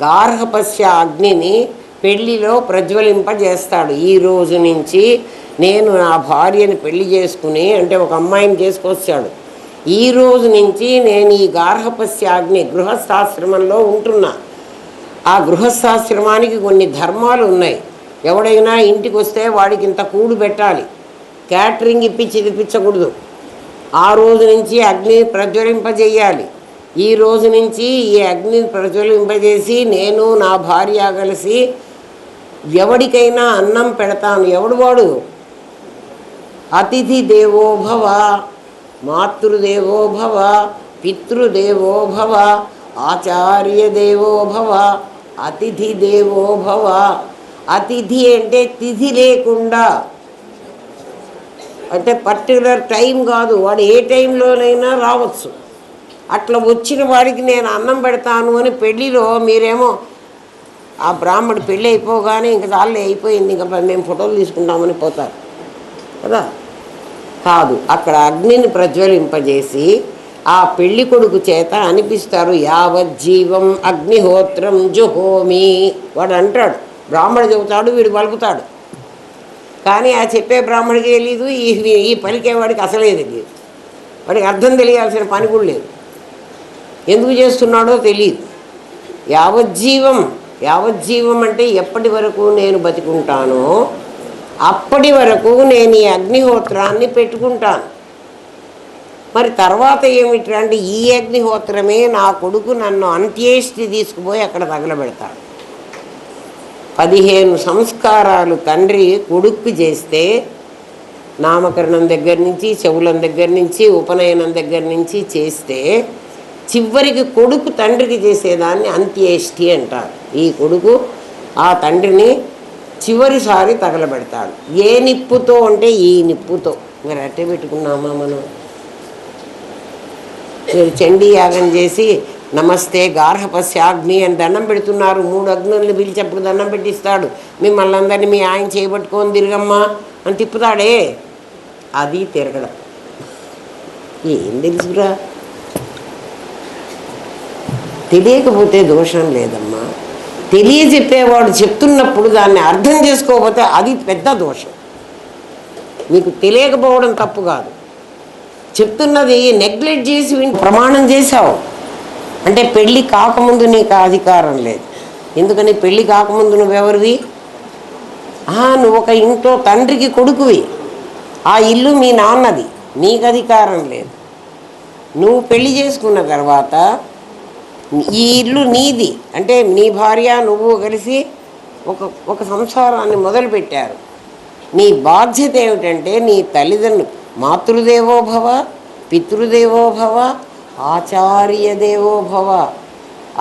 గార్హపస్య అగ్నిని పెళ్ళిలో ప్రజ్వలింపజేస్తాడు. ఈ రోజు నుంచి నేను నా భార్యని పెళ్లి చేసుకుని, అంటే ఒక అమ్మాయిని చేసుకొచ్చాడు, ఈ రోజు నుంచి నేను ఈ గార్హపస్యాగ్ని గృహస్థాశ్రమంలో ఉంటున్నా. ఆ గృహస్థాశ్రమానికి కొన్ని ధర్మాలు ఉన్నాయి. ఎవడైనా ఇంటికి వస్తే వాడికి ఇంత కూడు పెట్టాలి, క్యాటరింగ్ ఇప్పించి ఇప్పించకూడదు. ఆ రోజు నుంచి అగ్ని ప్రజ్వలింపజేయాలి. ఈ రోజు నుంచి ఈ అగ్నిని ప్రజ్వలింపజేసి నేను నా భార్య కలిసి ఎవడికైనా అన్నం పెడతాను. ఎవడు వాడు? అతిథి దేవో భవ, మాతృదేవో భవ, పితృదేవో భవ, ఆచార్య దేవో భవ, అతిథి దేవో భవ. అతిథి అంటే తిథి లేకుండా, అంటే పర్టికులర్ టైం కాదు, వాడు ఏ టైంలోనైనా రావచ్చు. అట్లా వచ్చిన వాడికి నేను అన్నం పెడతాను అని పెళ్ళిలో మీరేమో ఆ బ్రాహ్మడు పెళ్ళి అయిపోగానే ఇంక చాలే అయిపోయింది, ఇంకా మేము ఫోటోలు తీసుకుంటామని పోతారు కదా. కాదు, అక్కడ అగ్నిని ప్రజ్వలింపజేసి ఆ పెళ్లి కొడుకు చేత అనిపిస్తారు, యావజ్జీవం అగ్నిహోత్రం జుహోమి. వాడు అంటాడు, బ్రాహ్మడు చెబుతాడు, వీడు పలుకుతాడు. కానీ ఆ చెప్పే బ్రాహ్మడికి తెలీదు, ఈ పలికేవాడికి అసలే తెలియదు. వాడికి అర్థం తెలియాల్సిన పని కూడా లేదు, ఎందుకు చేస్తున్నాడో తెలియదు. యావజ్జీవం అంటే ఎప్పటి వరకు నేను బతికుంటానో అప్పటి వరకు నేను ఈ అగ్నిహోత్రాన్ని పెట్టుకుంటాను. మరి తర్వాత ఏమిటి అంటే ఈ అగ్నిహోత్రమే నా కొడుకు నన్ను అంత్యేష్టి తీసుకుపోయి అక్కడ తగలబెడతాడు. 15 సంస్కారాలు తండ్రి కొడుక్కి చేస్తే, నామకరణం దగ్గర నుంచి, చెవులం దగ్గర నుంచి, ఉపనయనం దగ్గర నుంచి చేస్తే, చివరికి కొడుకు తండ్రికి చేసేదాన్ని అంత్యేష్టి అంటారు. ఈ కొడుకు ఆ తండ్రిని చివరిసారి తగలబెడతాడు. ఏ నిప్పుతో అంటే ఈ నిప్పుతో. మరి అట్టే పెట్టుకున్నామా మనం? మీరు చండీ యాగం చేసి నమస్తే గార్హపస్యాగ్ని అని దండం పెడుతున్నారు. 3 అగ్నుల్ని పిలిచేప్పుడు దండం పెట్టిస్తాడు. మిమ్మల్ని అందరినీ మీ ఆయన చేయబట్టుకొని తిరగమ్మా అని తిప్పుతాడే, అది తిరగడం. ఏం తెలుసురా? తెలియకపోతే దోషం లేదమ్మా. తెలియజెప్పేవాడు చెప్తున్నప్పుడు దాన్ని అర్థం చేసుకోకపోతే అది పెద్ద దోషం. మీకు తెలియకపోవడం తప్పు కాదు, చెప్తున్నది నెగ్లెక్ట్ చేసి ప్రమాణం చేశావు అంటే పెళ్ళి కాకముందు నీకు అధికారం లేదు. ఎందుకని? పెళ్ళి కాకముందు నువ్వెవరివి? నువ్వు ఒక ఇంట్లో తండ్రికి కొడుకువి, ఆ ఇల్లు మీ నాన్నది, నీకు అధికారం లేదు. నువ్వు పెళ్ళి చేసుకున్న తర్వాత ఈ ఇల్లు నీది అంటే నీ భార్య నువ్వు కలిసి ఒక సంసారాన్ని మొదలుపెట్టారు. నీ బాధ్యత ఏమిటంటే నీ తల్లిదండ్రులు మాతృదేవోభవ, పితృదేవోభవ, ఆచార్య దేవోభవ,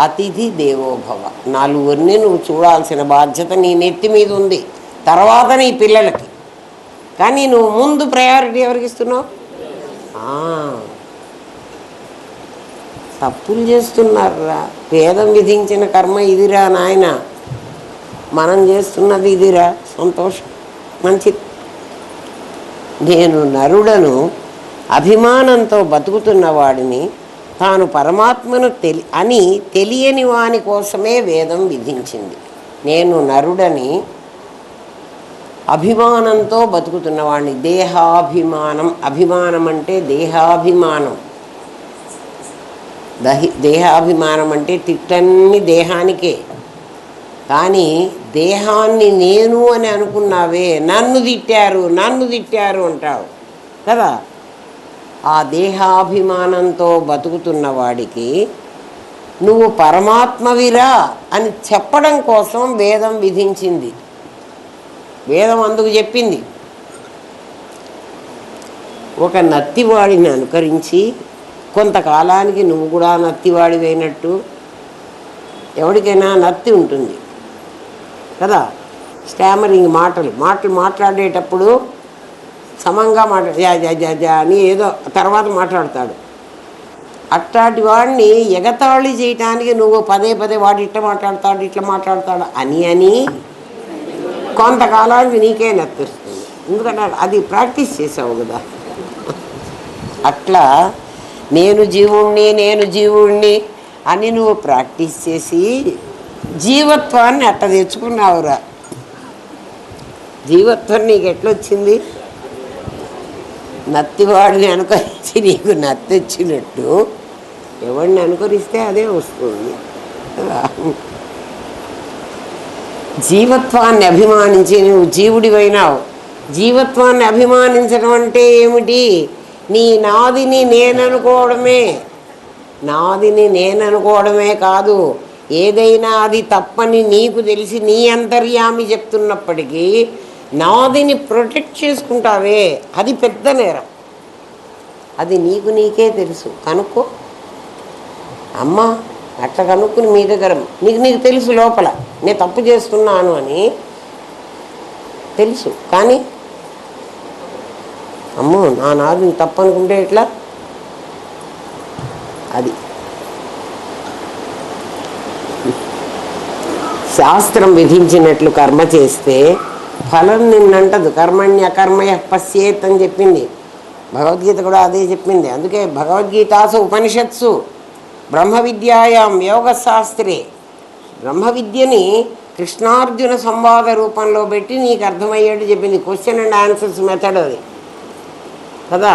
అతిథి దేవోభవ. 4 నువ్వు చూడాల్సిన బాధ్యత నీ నెత్తి మీద ఉంది. తర్వాత నీ పిల్లలకి. కానీ నువ్వు ముందు ప్రయారిటీ ఎవరికి ఇస్తున్నావు? తప్పులు చేస్తున్నారా? వేదం విధించిన కర్మ ఇదిరా నాయన, మనం చేస్తున్నది ఇదిరా. సంతోషం, మంచిది. నేను నరుడను, అభిమానంతో బతుకుతున్న వాడిని, తాను పరమాత్మను అని తెలియని వాని కోసమే వేదం విధించింది. నేను నరుడని అభిమానంతో బతుకుతున్నవాడిని. దేహాభిమానం, అభిమానం అంటే దేహాభిమానం. దేహాభిమానం అంటే తిట్టన్ని దేహానికే. కానీ దేహాన్ని నేను అని అనుకున్నావే, నన్ను తిట్టారు అంటావు కదా. ఆ దేహాభిమానంతో బతుకుతున్న వాడికి నువ్వు పరమాత్మవిరా అని చెప్పడం కోసం వేదం విధించింది. వేదం అందుకు చెప్పింది. ఒక నత్తివాడిని అనుకరించి కొంతకాలానికి నువ్వు కూడా నత్తివాడివైనట్టు. ఎవరికైనా నత్తి ఉంటుంది కదా, స్టామరింగ్ మాటలు మాట్లాడేటప్పుడు సమంగా జా అని ఏదో తర్వాత మాట్లాడతాడు. అట్లాంటి వాడిని ఎగతాళి చేయటానికి నువ్వు పదే వాడు ఇట్లా మాట్లాడతాడు అని కొంతకాలానికి నీకే నత్తిస్తుంది. ఎందుకంటే అది ప్రాక్టీస్ చేసావు కదా. అట్లా నేను జీవుణ్ణి అని నువ్వు ప్రాక్టీస్ చేసి జీవత్వాన్ని అట్ట తెచ్చుకున్నావురా. జీవత్వం నీకు ఎట్లొచ్చింది? నత్తివాడిని అనుకరించి నీకు నత్తి వచ్చినట్టు ఎవరిని అనుకరిస్తే అదే వస్తుంది. జీవత్వాన్ని అభిమానించి నువ్వు జీవుడివైనావు. జీవత్వాన్ని అభిమానించడం అంటే ఏమిటి? నీ నాదిని నేననుకోవడమే కాదు, ఏదైనా అది తప్పని నీకు తెలిసి నీ అంతర్యామి చెప్తున్నప్పటికీ నాదిని ప్రొటెక్ట్ చేసుకుంటావే, అది పెద్ద నేరం. అది నీకే తెలుసు. కనుక్కో అమ్మా, అట్లా కనుక్కుని మీ దగ్గర నీకు తెలుసు లోపల నేను తప్పు చేస్తున్నాను అని తెలుసు. కానీ అమ్మో నా నాదిని తప్పు అనుకుంటే ఎట్లా? అది శాస్త్రం విధించినట్లు కర్మ చేస్తే ఫలం నిన్నంటదు. కర్మణ్యకర్మయ పశ్యేత్ అని చెప్పింది భగవద్గీత కూడా, అదే చెప్పింది. అందుకే భగవద్గీతాసు ఉపనిషత్సు బ్రహ్మ విద్యాయాం యోగశాస్త్రే, బ్రహ్మ విద్యని కృష్ణార్జున సంవాద రూపంలో పెట్టి నీకు అర్థమయ్యేట్టు చెప్పింది. క్వశ్చన్ అండ్ ఆన్సర్స్ మెథడ్ అది కదా.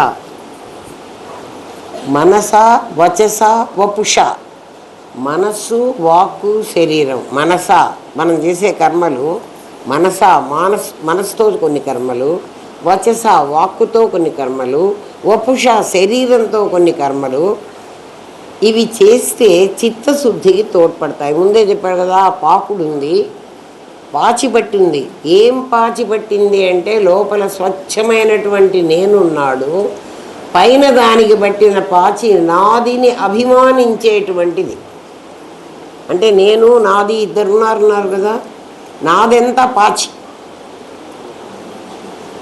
మనస వచస వపుష, మనస్సు వాక్కు శరీరం. మనస మనం చేసే కర్మలు, మనసుతో కొన్ని కర్మలు, వచస వాక్కుతో కొన్ని కర్మలు, వపుష శరీరంతో కొన్ని కర్మలు. ఇవి చేస్తే చిత్తశుద్ధికి తోడ్పడతాయి. ముందే చెప్పాడు కదా, ఆ పాకుడు ఉంది, పాచి పట్టింది. ఏం పాచి పట్టింది అంటే లోపల స్వచ్ఛమైనటువంటి నేనున్నాడు, పైన దానికి పట్టిన పాచి నాదిని అభిమానించేటువంటిది. అంటే నేను నాది ఇద్దరున్నారు కదా, నాదెంత పాచి.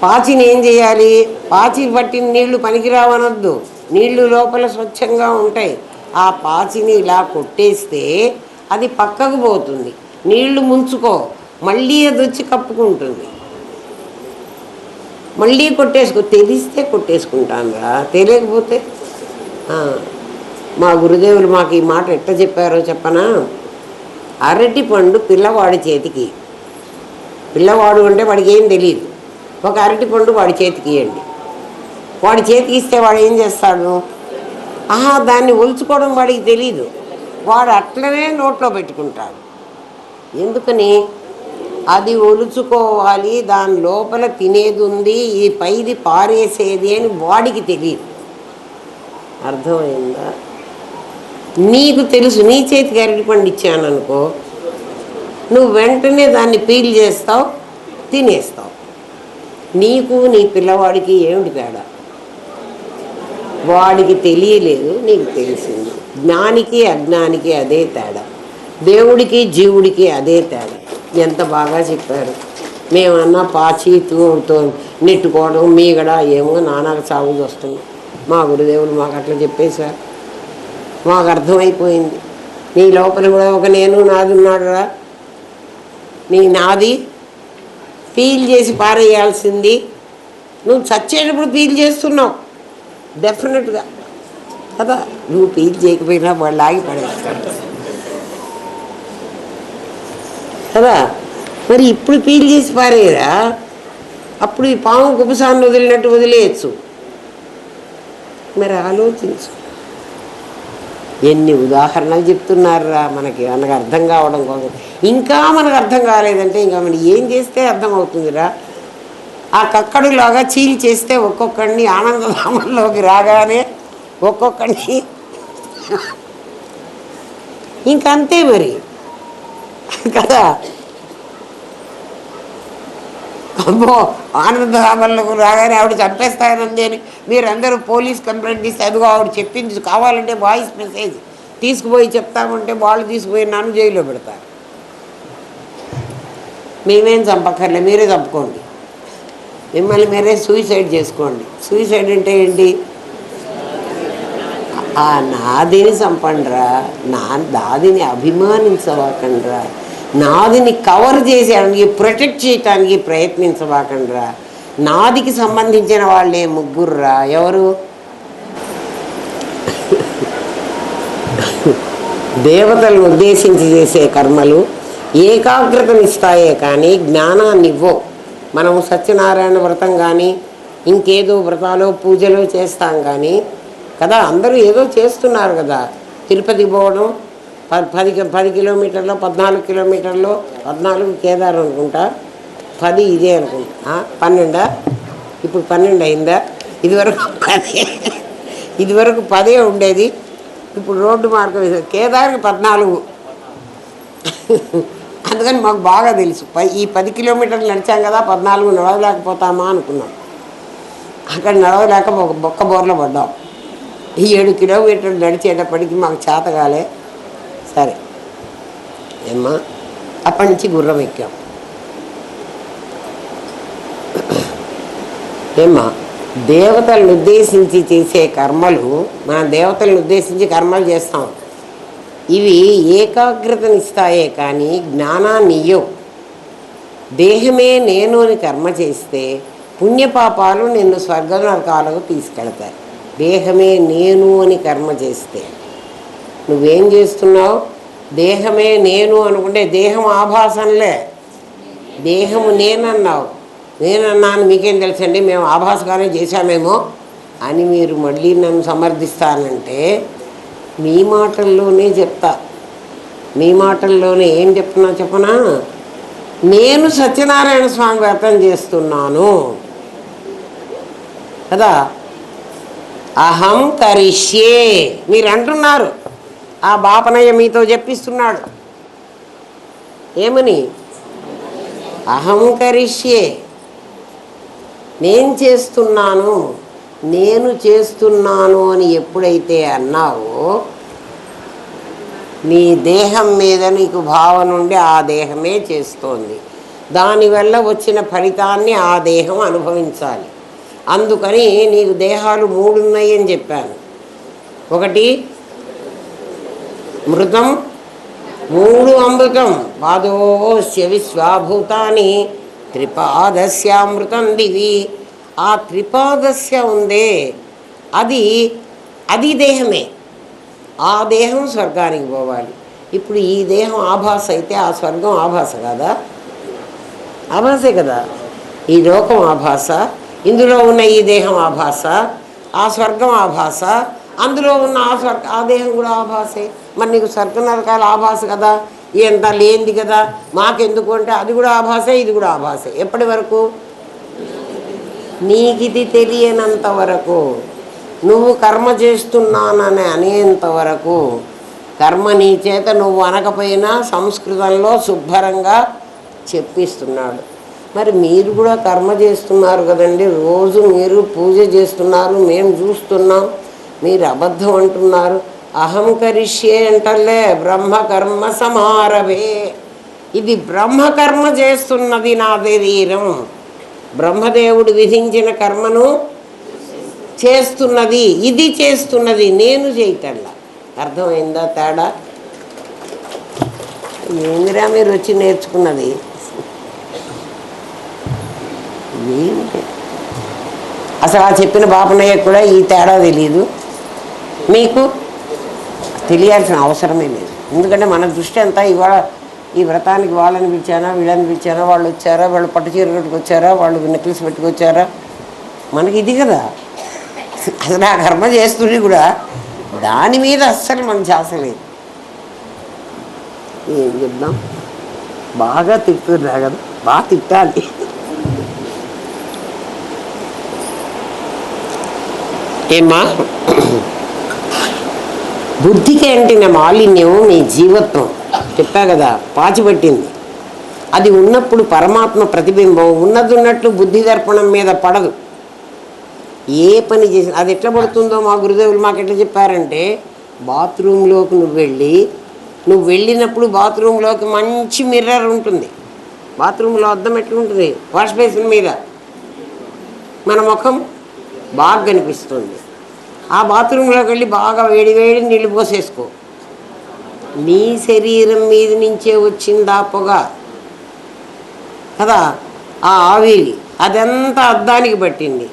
పాచిని ఏం చేయాలి? పాచి పట్టిన నీళ్లు పనికిరావనొద్దు, నీళ్లు లోపల స్వచ్ఛంగా ఉంటాయి. ఆ పాచిని ఇలా కొట్టేస్తే అది పక్కకు పోతుంది. నీళ్లు ముంచుకో, మళ్ళీ అది వచ్చి కప్పుకుంటుంది. మళ్ళీ కొట్టేసుకో. తెలిస్తే కొట్టేసుకుంటాను రా, తెలియకపోతే మా గురుదేవులు మాకు ఈ మాట ఎట్లా చెప్పారో చెప్పనా? అరటి పండు పిల్లవాడి చేతికి, పిల్లవాడు అంటే వాడికి ఏం తెలియదు, ఒక అరటి పండు వాడి చేతికి ఇవ్వండి. వాడి చేతికి ఇస్తే వాడు ఏం చేస్తాడు? దాన్ని ఒలుచుకోవడం వాడికి తెలీదు, వాడు అట్లనే నోట్లో పెట్టుకుంటాడు. ఎందుకని? అది ఒలుచుకోవాలి, దాని లోపల తినేది ఉంది, ఈ పైది పారేసేది అని వాడికి తెలియదు. అర్థమైందా? నీకు తెలుసు. నీ చేతికి అరటిపండు ఇచ్చాననుకో, నువ్వు వెంటనే దాన్ని పీల్ చేస్తావు, తినేస్తావు. నీకు నీ పిల్లవాడికి ఏమిటి తేడా? వాడికి తెలియలేదు, నీకు తెలిసింది. జ్ఞానికి అజ్ఞానికి అదే తేడా, దేవుడికి జీవుడికి అదే తేడా. ఎంత బాగా చెప్పారు. మేమన్నా పాచి తూతో నెట్టుకోవడం మీగడ ఏమో నానాకు సాగు వస్తుంది. మా గురుదేవులు మాకు అట్లా చెప్పేశారు, మాకు అర్థమైపోయింది. నీ లోపల కూడా ఒక నేను నాది ఉన్నాడు రా. నీ నాది పీల్ చేసి పారేయాల్సింది నువ్వు చచ్చేటప్పుడు పీల్ చేస్తున్నావు డెఫినెట్గా కదా. నువ్వు పీల్ చేయకపోయినా వాళ్ళు ఆగి పడేస్తాడు కదా. మరి ఇప్పుడు పీల్ చేసి పారేయరా, అప్పుడు ఈ పాము కుపసాన్ని వదిలినట్టు వదిలేయచ్చు. మరి ఆలోచించు. ఎన్ని ఉదాహరణలు చెప్తున్నారా మనకు అర్థం కావడం కోసం. ఇంకా మనకు అర్థం కాలేదంటే ఇంకా మనం ఏం చేస్తే అర్థమవుతుందిరా. ఆ కక్కడులాగా చీల్ చేస్తే ఒక్కొక్కడిని ఆనందధామంలోకి రాగానే ఒక్కొక్కడిని ఇంకంతే మరి కదా. అమ్మో ఆనందధామంలోకి రాగానే ఆవిడ చంపేస్తానంది అని మీరందరూ పోలీస్ కంప్లైంట్ ఇస్తే అదిగో ఆవిడ చెప్పింది కావాలంటే వాయిస్ మెసేజ్ తీసుకుపోయి చెప్తామంటే వాళ్ళు తీసుకుపోయి నన్ను జైల్లో పెడతారు. మేమేం చంపక్కర్లే, మీరే చంపుకోండి, మిమ్మల్ని మీరే సూసైడ్ చేసుకోండి. సూసైడ్ అంటే ఏంటి? నాదిని చంపండిరా, నాదిని అభిమానించవాకండిరా, నాదిని కవర్ చేసేయడానికి ప్రొటెక్ట్ చేయటానికి ప్రయత్నించవాకండిరా. నాదికి సంబంధించిన వాళ్ళే ముగ్గురురా. ఎవరు? దేవతలను ఉద్దేశించి చేసే కర్మలు ఏకాగ్రతనిస్తాయే కానీ జ్ఞానాన్ని ఇవ్వవు. మనము సత్యనారాయణ వ్రతం కానీ ఇంకేదో వ్రతాలో పూజలో చేస్తాం కానీ కదా. అందరూ ఏదో చేస్తున్నారు కదా. తిరుపతి పోవడం 10 కిలోమీటర్లో 14 కిలోమీటర్లో 14 కేదారు అనుకుంటా, 10 ఇదే అనుకుంటా. 12 ఇప్పుడు 12 అయిందా? ఇదివరకు 10 ఉండేది, ఇప్పుడు రోడ్డు మార్గం కేదార్కి 14. అందుకని మాకు బాగా తెలుసు. ఈ 10 కిలోమీటర్లు నడిచాం కదా, 14 నడవలేకపోతామా అనుకున్నాం. అక్కడ నడవలేక ఒక బొక్క బోర్లో పడ్డాం. ఈ 7 కిలోమీటర్లు నడిచేటప్పటికి మాకు చేత కాలే. సరే ఏమ్మా, అప్పటి నుంచి గుర్రం ఎక్కాం. ఏమ్మా, దేవతలను ఉద్దేశించి చేసే కర్మలు, మన దేవతలను ఉద్దేశించి కర్మలు చేస్తాం. ఇవి ఏకాగ్రతనిస్తాయే కానీ జ్ఞానాన్ని ఇయ్యవు. దేహమే నేను అని కర్మ చేస్తే పుణ్యపాపాలు నిన్ను స్వర్గ నరకాలకు తీసుకెళ్తాయి. దేహమే నేను అని కర్మ చేస్తే నువ్వేం చేస్తున్నావు? దేహమే నేను అనుకుంటే దేహం ఆభాసంలే, దేహము నేనన్నావు. నేనన్నాను మీకేం తెలుసండి, మేము ఆభాసగానే చేశామేమో అని మీరు మళ్ళీ నన్ను సమర్థిస్తానంటే మీ మాటల్లోనే చెప్తా. మీ మాటల్లోనే ఏం చెప్పనా, నేను సత్యనారాయణ స్వామి వ్రతం చేస్తున్నాను కదా. అహం కరిష్యే మీరు అంటున్నారు. ఆ బాపనయ్య మీతో చెప్పిస్తున్నాడు ఏమని? అహం కరిష్యే, నేను చేస్తున్నాను, నేను చేస్తున్నాను అని ఎప్పుడైతే అన్నావో నీ దేహం మీద నీకు భావన ఉండి ఆ దేహమే చేస్తోంది. దానివల్ల వచ్చిన ఫలితాన్ని ఆ దేహం అనుభవించాలి. అందుకని నీకు దేహాలు 3 ఉన్నాయి అని చెప్పాను. ఒకటి మృతం, 3 అమృతం. పాదోస్య విశ్వాభూతాని త్రిపాదస్యామృతం దివి. ఆ త్రిపాదస్య ఉందే అది దేహమే. ఆ దేహం స్వర్గానికి పోవాలి. ఇప్పుడు ఈ దేహం ఆభాస అయితే ఆ స్వర్గం ఆభాస కాదా? ఆభాసే కదా. ఈ లోకం ఆభాస, ఇందులో ఉన్న ఈ దేహం ఆభాస, ఆ స్వర్గం ఆభాస, అందులో ఉన్న ఆ దేహం కూడా ఆభాసే. మరి నీకు స్వర్గ నరకాలు ఆభాస కదా, ఎంత లేనిది కదా, మాకెందుకు అంటే అది కూడా ఆభాసే, ఇది కూడా ఆభాసే. ఎప్పటి వరకు? నీకిది తెలియనంత వరకు, నువ్వు కర్మ చేస్తున్నానని అనేంత వరకు. కర్మ నీ చేత నువ్వు అనకపోయినా సంస్కృతంలో శుభ్రంగా చెప్పిస్తున్నాడు. మరి మీరు కూడా కర్మ చేస్తున్నారు కదండి, రోజు మీరు పూజ చేస్తున్నారు, మేము చూస్తున్నాం. మీరు అబద్ధం అంటున్నారు. అహం కరిష్యే అంటలే, బ్రహ్మకర్మ సమారభే. ఇది బ్రహ్మకర్మ చేస్తున్నది నా శరీరం. బ్రహ్మదేవుడు విధించిన కర్మను చేస్తున్నది, ఇది చేస్తున్నది, నేను చేయటల్లా. అర్థమైందా తేడా? ఏందిరా మీరు వచ్చి నేర్చుకున్నది? అసలు ఆ చెప్పిన బాపనయ్య కూడా ఈ తేడా తెలియదు. మీకు తెలియాల్సిన అవసరమే లేదు. ఎందుకంటే మన దృష్టి అంతా ఇవాళ ఈ వ్రతానికి వాళ్ళని పిలిచారా, వీళ్ళని పిలిచారా, వాళ్ళు వచ్చారా, వాళ్ళు పట్టు చీర కట్టుకొచ్చారా, వాళ్ళు నెక్లెస్ పెట్టుకొచ్చారా, మనకి ఇది కదా. అసలు ఆ కర్మ చేస్తుంది కూడా దాని మీద అస్సలు మన ధ్యాస లేదు. ఏం చెప్దాం, బాగా తిట్టుతున్నా కదా, బాగా తిట్టాలి. ఏమ్మా, బుద్ధికి అంటిన మాలిన్యం నీ జీవత్వం చెప్పా కదా, పాచిపట్టింది. అది ఉన్నప్పుడు పరమాత్మ ప్రతిబింబం ఉన్నట్టు బుద్ధి దర్పణం మీద పడదు. ఏ పని చేసి అది ఎట్లా పడుతుందో మా గురుదేవులు మాకు ఎట్లా చెప్పారంటే, బాత్రూంలోకి నువ్వు వెళ్ళినప్పుడు బాత్రూంలోకి మంచి మిర్రర్ ఉంటుంది. బాత్రూంలో అద్దం ఎట్లా ఉంటుంది? వాష్ బేసిన్ మీద మన ముఖం బాగా కనిపిస్తుంది. ఆ బాత్రూంలోకి వెళ్ళి బాగా వేడి నీళ్ళు పోసేసుకో. నీ శరీరం మీద నుంచే వచ్చిందా పొగ కదా, ఆ ఆవిరి అదంతా అద్దానికి పట్టింది.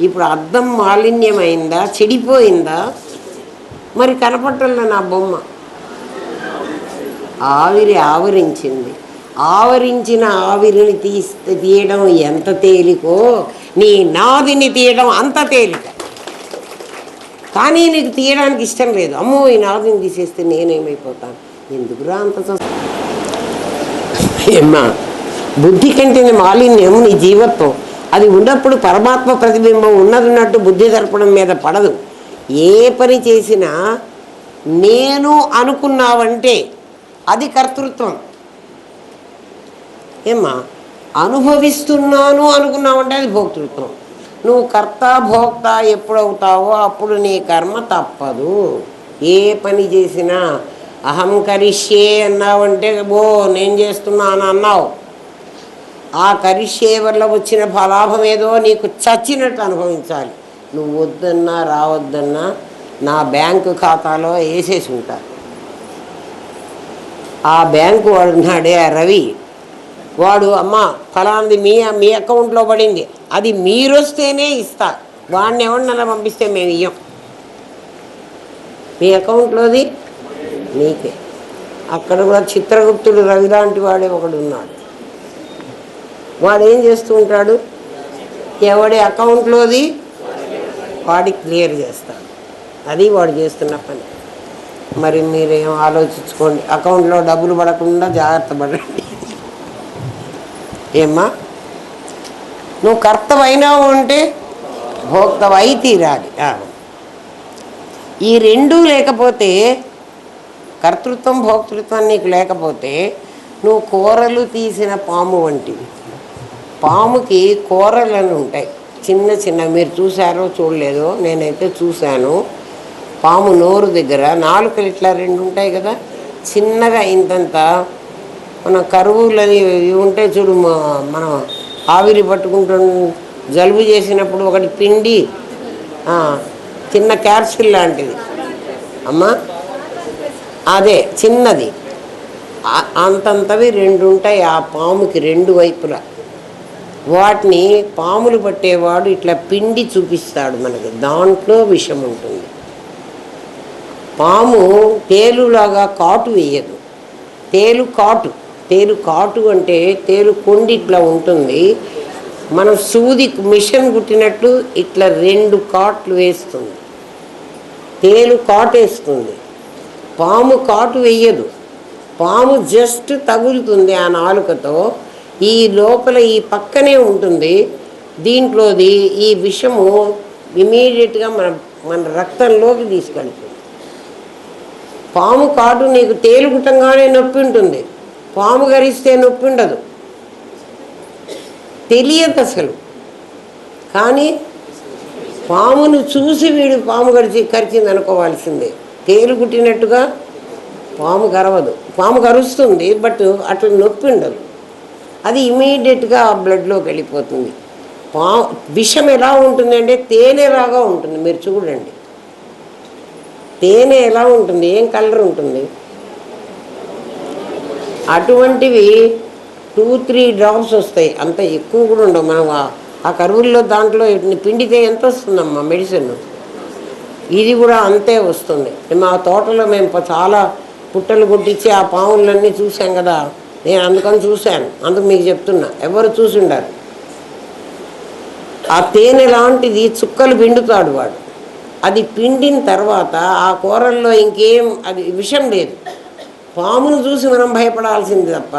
ఇప్పుడు అద్దం మాలిన్యమైందా, చెడిపోయిందా? మరి కనపట్టలే నా బొమ్మ. ఆవిరి ఆవరించింది. ఆవరించిన ఆవిరిని తీయడం ఎంత తేలికో నీ నాదిని తీయడం అంత తేలిక. కానీ నీకు తీయడానికి ఇష్టం లేదు. అమ్మో, ఈ నాదిని తీసేస్తే నేనేమైపోతాను, ఎందుకురా అంత. ఏమ్మా, బుద్ధి కంటే మాలిన్యం నీ జీవత్వం. అది ఉన్నప్పుడు పరమాత్మ ప్రతిబింబం ఉన్నట్టు బుద్ధి దర్పణం మీద పడదు. ఏ పని చేసినా నేను అనుకున్నావంటే అది కర్తృత్వం. ఏమ్మా, అనుభవిస్తున్నాను అనుకున్నావంటే అది భోక్తృత్వం. నువ్వు కర్త భోక్త ఎప్పుడవుతావో అప్పుడు నీ కర్మ తప్పదు. ఏ పని చేసినా అహం కరిష్యే అన్నావంటే ఓ నేను చేస్తున్నాను అన్నావు. ఆ కరిష్యే వల్ల వచ్చిన ఫలాభం ఏదో నీకు చచ్చినట్టు అనుభవించాలి. నువ్వు వద్దన్నా రావద్దన్నా నా బ్యాంకు ఖాతాలో వేసేసి ఉంటారు. ఆ బ్యాంకు వాడు ఉన్నాడే ఆ రవి, వాడు అమ్మ ఫలాంది మీ అకౌంట్లో పడింది, అది మీరు వస్తేనే ఇస్తా, వాడిని ఎవరినన్నా పంపిస్తే మేము ఇయ్యం. మీ అకౌంట్లోది నీకే. అక్కడ కూడా చిత్రగుప్తుడు రవి లాంటి వాడే ఒకడు ఉన్నాడు. వాడు ఏం చేస్తూ ఉంటాడు, ఎవడి అకౌంట్లోది వాడికి క్లియర్ చేస్తాడు. అది వాడు చేస్తున్న పని. మరి మీరేం ఆలోచించుకోండి, అకౌంట్లో డబ్బులు పడకుండా జాగ్రత్త పడండి. ఏమ్మా, నువ్వు కర్తవైనావు అంటే భోక్తవై తీరాలి. ఈ రెండూ లేకపోతే, కర్తృత్వం భోక్తృత్వం నీకు లేకపోతే నువ్వు కూరలు తీసిన పాము వంటివి. పాముకి కూరలను ఉంటాయి చిన్న చిన్న, మీరు చూసారో చూడలేదో, నేనైతే చూశాను. పాము నోరు దగ్గర నాలుకలు ఇట్లా రెండు ఉంటాయి కదా, చిన్నగా ఇంతంత. మన కరువులని ఇవి ఉంటాయి చూడు, మనం ఆవిరి పట్టుకుంటూ జలుబు చేసినప్పుడు ఒకటి పిండి, చిన్న క్యాప్సిల్ లాంటిది అమ్మా, అదే చిన్నది, అంతంతవి రెండు ఉంటాయి ఆ పాముకి రెండు వైపులా. వాటిని పాములు పట్టేవాడు ఇట్లా పిండి చూపిస్తాడు మనకి, దాంట్లో విషం ఉంటుంది. పాము తేలులాగా కాటు వేయదు, తేలు కాటు అంటే తేలు కొండి ఇట్లా ఉంటుంది. మనం సూది మిషన్ కుట్టినట్టు ఇట్లా రెండు కాట్లు వేస్తుంది, తేలు కాటు వేస్తుంది. పాము కాటు వేయదు, పాము జస్ట్ తగులుతుంది ఆ నాలుకతో. ఈ లోపల ఈ పక్కనే ఉంటుంది, దీంట్లోది ఈ విషము ఇమీడియట్గా మన రక్తంలోకి తీసుకెళ్తుంది. పాము కాటు నీకు తేలుగుట్టంగానే నొప్పి ఉంటుంది, పాము గరిస్తే నొప్పి ఉండదు, తెలియదు అసలు. కానీ పామును చూసి వీడు పాము కరిచింది అనుకోవాల్సిందే. తేలు కుట్టినట్టుగా పాము గరవదు, పాము కరుస్తుంది, బట్ అట్లా నొప్పి ఉండదు. అది ఇమీడియట్గా ఆ బ్లడ్లోకి వెళ్ళిపోతుంది. విషం ఎలా ఉంటుంది అంటే తేనెలాగా ఉంటుంది. మీరు చూడండి, తేనె ఎలా ఉంటుంది, ఏం కలర్ ఉంటుంది. అటువంటివి 2-3 డ్రాప్స్ వస్తాయి, అంత ఎక్కువ కూడా ఉండవు. మనం ఆ కరువుల్లో దాంట్లో పిండితే ఎంత వస్తుందమ్మా మెడిసిన్, ఇది కూడా అంతే వస్తుంది. మా తోటలో మేము చాలా పుట్టలు కొట్టించి ఆ పాములన్నీ చూసాం కదా, నేను అందుకని చూశాను, అందుకు మీకు చెప్తున్నా, ఎవరు చూసి ఉండారు. ఆ తేనె లాంటిది చుక్కలు పిండుతాడు వాడు. అది పిండిన తర్వాత ఆ కూరల్లో ఇంకేం అది విషం లేదు. పామును చూసి మనం భయపడాల్సింది తప్ప,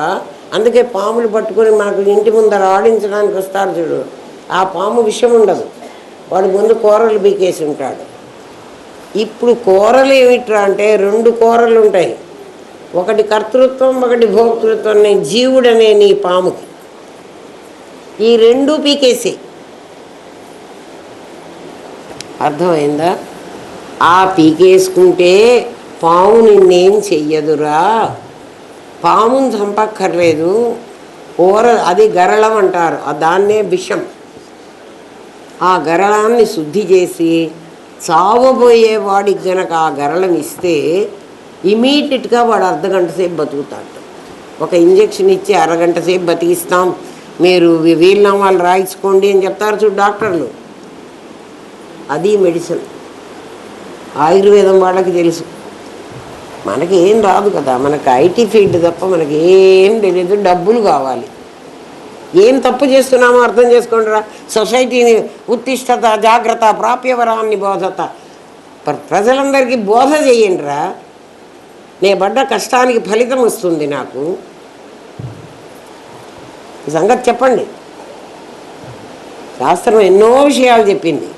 అందుకే పాములు పట్టుకొని మనకు ఇంటి ముందర ఆడించడానికి వస్తారు చూడు, ఆ పాము విషం ఉండదు, వాడు ముందు కూరలు బీకేసి ఉంటాడు. ఇప్పుడు కూరలు ఏమిట్రా అంటే 2 కూరలు ఉంటాయి, ఒకటి కర్తృత్వం, ఒకటి భోక్తృత్వం. జీవుడనే నీ పాముకి ఈ 2 పీకేసి, అర్థమైందా? ఆ పీకేసుకుంటే పాము నిన్నేం చెయ్యదురా, పాముని చంపక్కర్లేదు. కూర అది గరళం అంటారు, దాన్నే విషం. ఆ గరళాన్ని శుద్ధి చేసి చావబోయే వాడికి గనక ఆ గరళం ఇస్తే ఇమీడియట్గా వాడు అర్ధగంట సేపు బతుకుతాడు. ఒక ఇంజక్షన్ ఇచ్చి అరగంట సేపు బతికిస్తాం, మీరు వీలునామాలు రాయించుకోండి అని చెప్తారు చూడు డాక్టర్లు, అది మెడిసిన్. ఆయుర్వేదం వాళ్ళకి తెలుసు, మనకి ఏం రాదు కదా, మనకు ఐటీ ఫీల్డ్ తప్ప మనకి ఏం తెలియదు. డబ్బులు కావాలి. ఏం తప్పు చేస్తున్నామో అర్థం చేసుకోండిరా. సొసైటీని ఉత్తిష్టత జాగ్రత్త ప్రాప్యవరాన్ని బోధత, ప్రజలందరికీ బోధ చేయండిరా. నేను పడ్డ కష్టానికి ఫలితం వస్తుంది నాకు, ఈ సంగతి చెప్పండి. శాస్త్రం ఎన్నో విషయాలు చెప్పింది.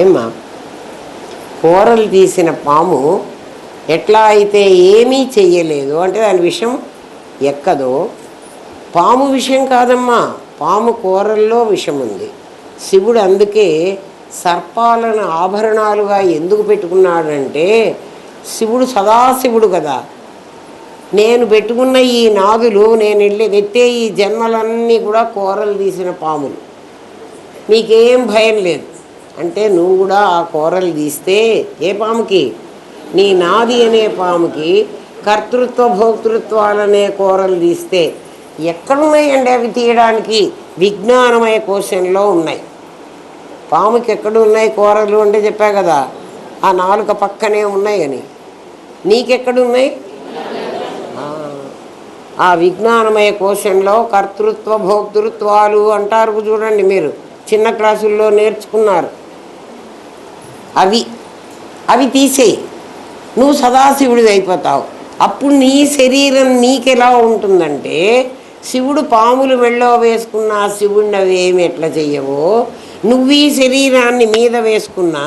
ఏమ్మా, కూరలు తీసిన పాము ఎట్లా అయితే ఏమీ చెయ్యలేదు అంటే దాని విషం ఎక్కదో, పాము విషయం కాదమ్మా, పాము కూరల్లో విషం ఉంది. శివుడు అందుకే సర్పాలను ఆభరణాలుగా ఎందుకు పెట్టుకున్నాడంటే, శివుడు సదాశివుడు కదా. నేను పెట్టుకున్న ఈ నాగులు, నేను ఎత్తే ఈ జన్మలన్నీ కూడా కూరలు తీసిన పాములు, నీకేం భయం లేదు అంటే నువ్వు కూడా ఆ కూరలు తీస్తే, ఏ పాముకి, నీ నాది అనే పాముకి కర్తృత్వ భోక్తృత్వాలనే కూరలు తీస్తే ఎక్కడున్నాయండి అవి తీయడానికి? విజ్ఞానమయ కోశంలో ఉన్నాయి. పాముకి ఎక్కడున్నాయి కూరలు అంటే చెప్పా కదా, ఆ నాలుక పక్కనే ఉన్నాయి అని. నీకెక్కడున్నాయి? ఆ విజ్ఞానమయ కోశంలో కర్తృత్వ భోక్తృత్వాలు అంటారు చూడండి, మీరు చిన్న క్లాసుల్లో నేర్చుకున్నారు. అవి తీసేయి, నువ్వు సదాశివుడివి అయిపోతావు. అప్పుడు నీ శరీరం నీకెలా ఉంటుందంటే, శివుడు పాములు మెళ్ళో వేసుకున్న శివుడిని అవి ఏమి ఎట్లా చెయ్యవో, నువ్వు ఈ శరీరాన్ని మీద వేసుకున్నా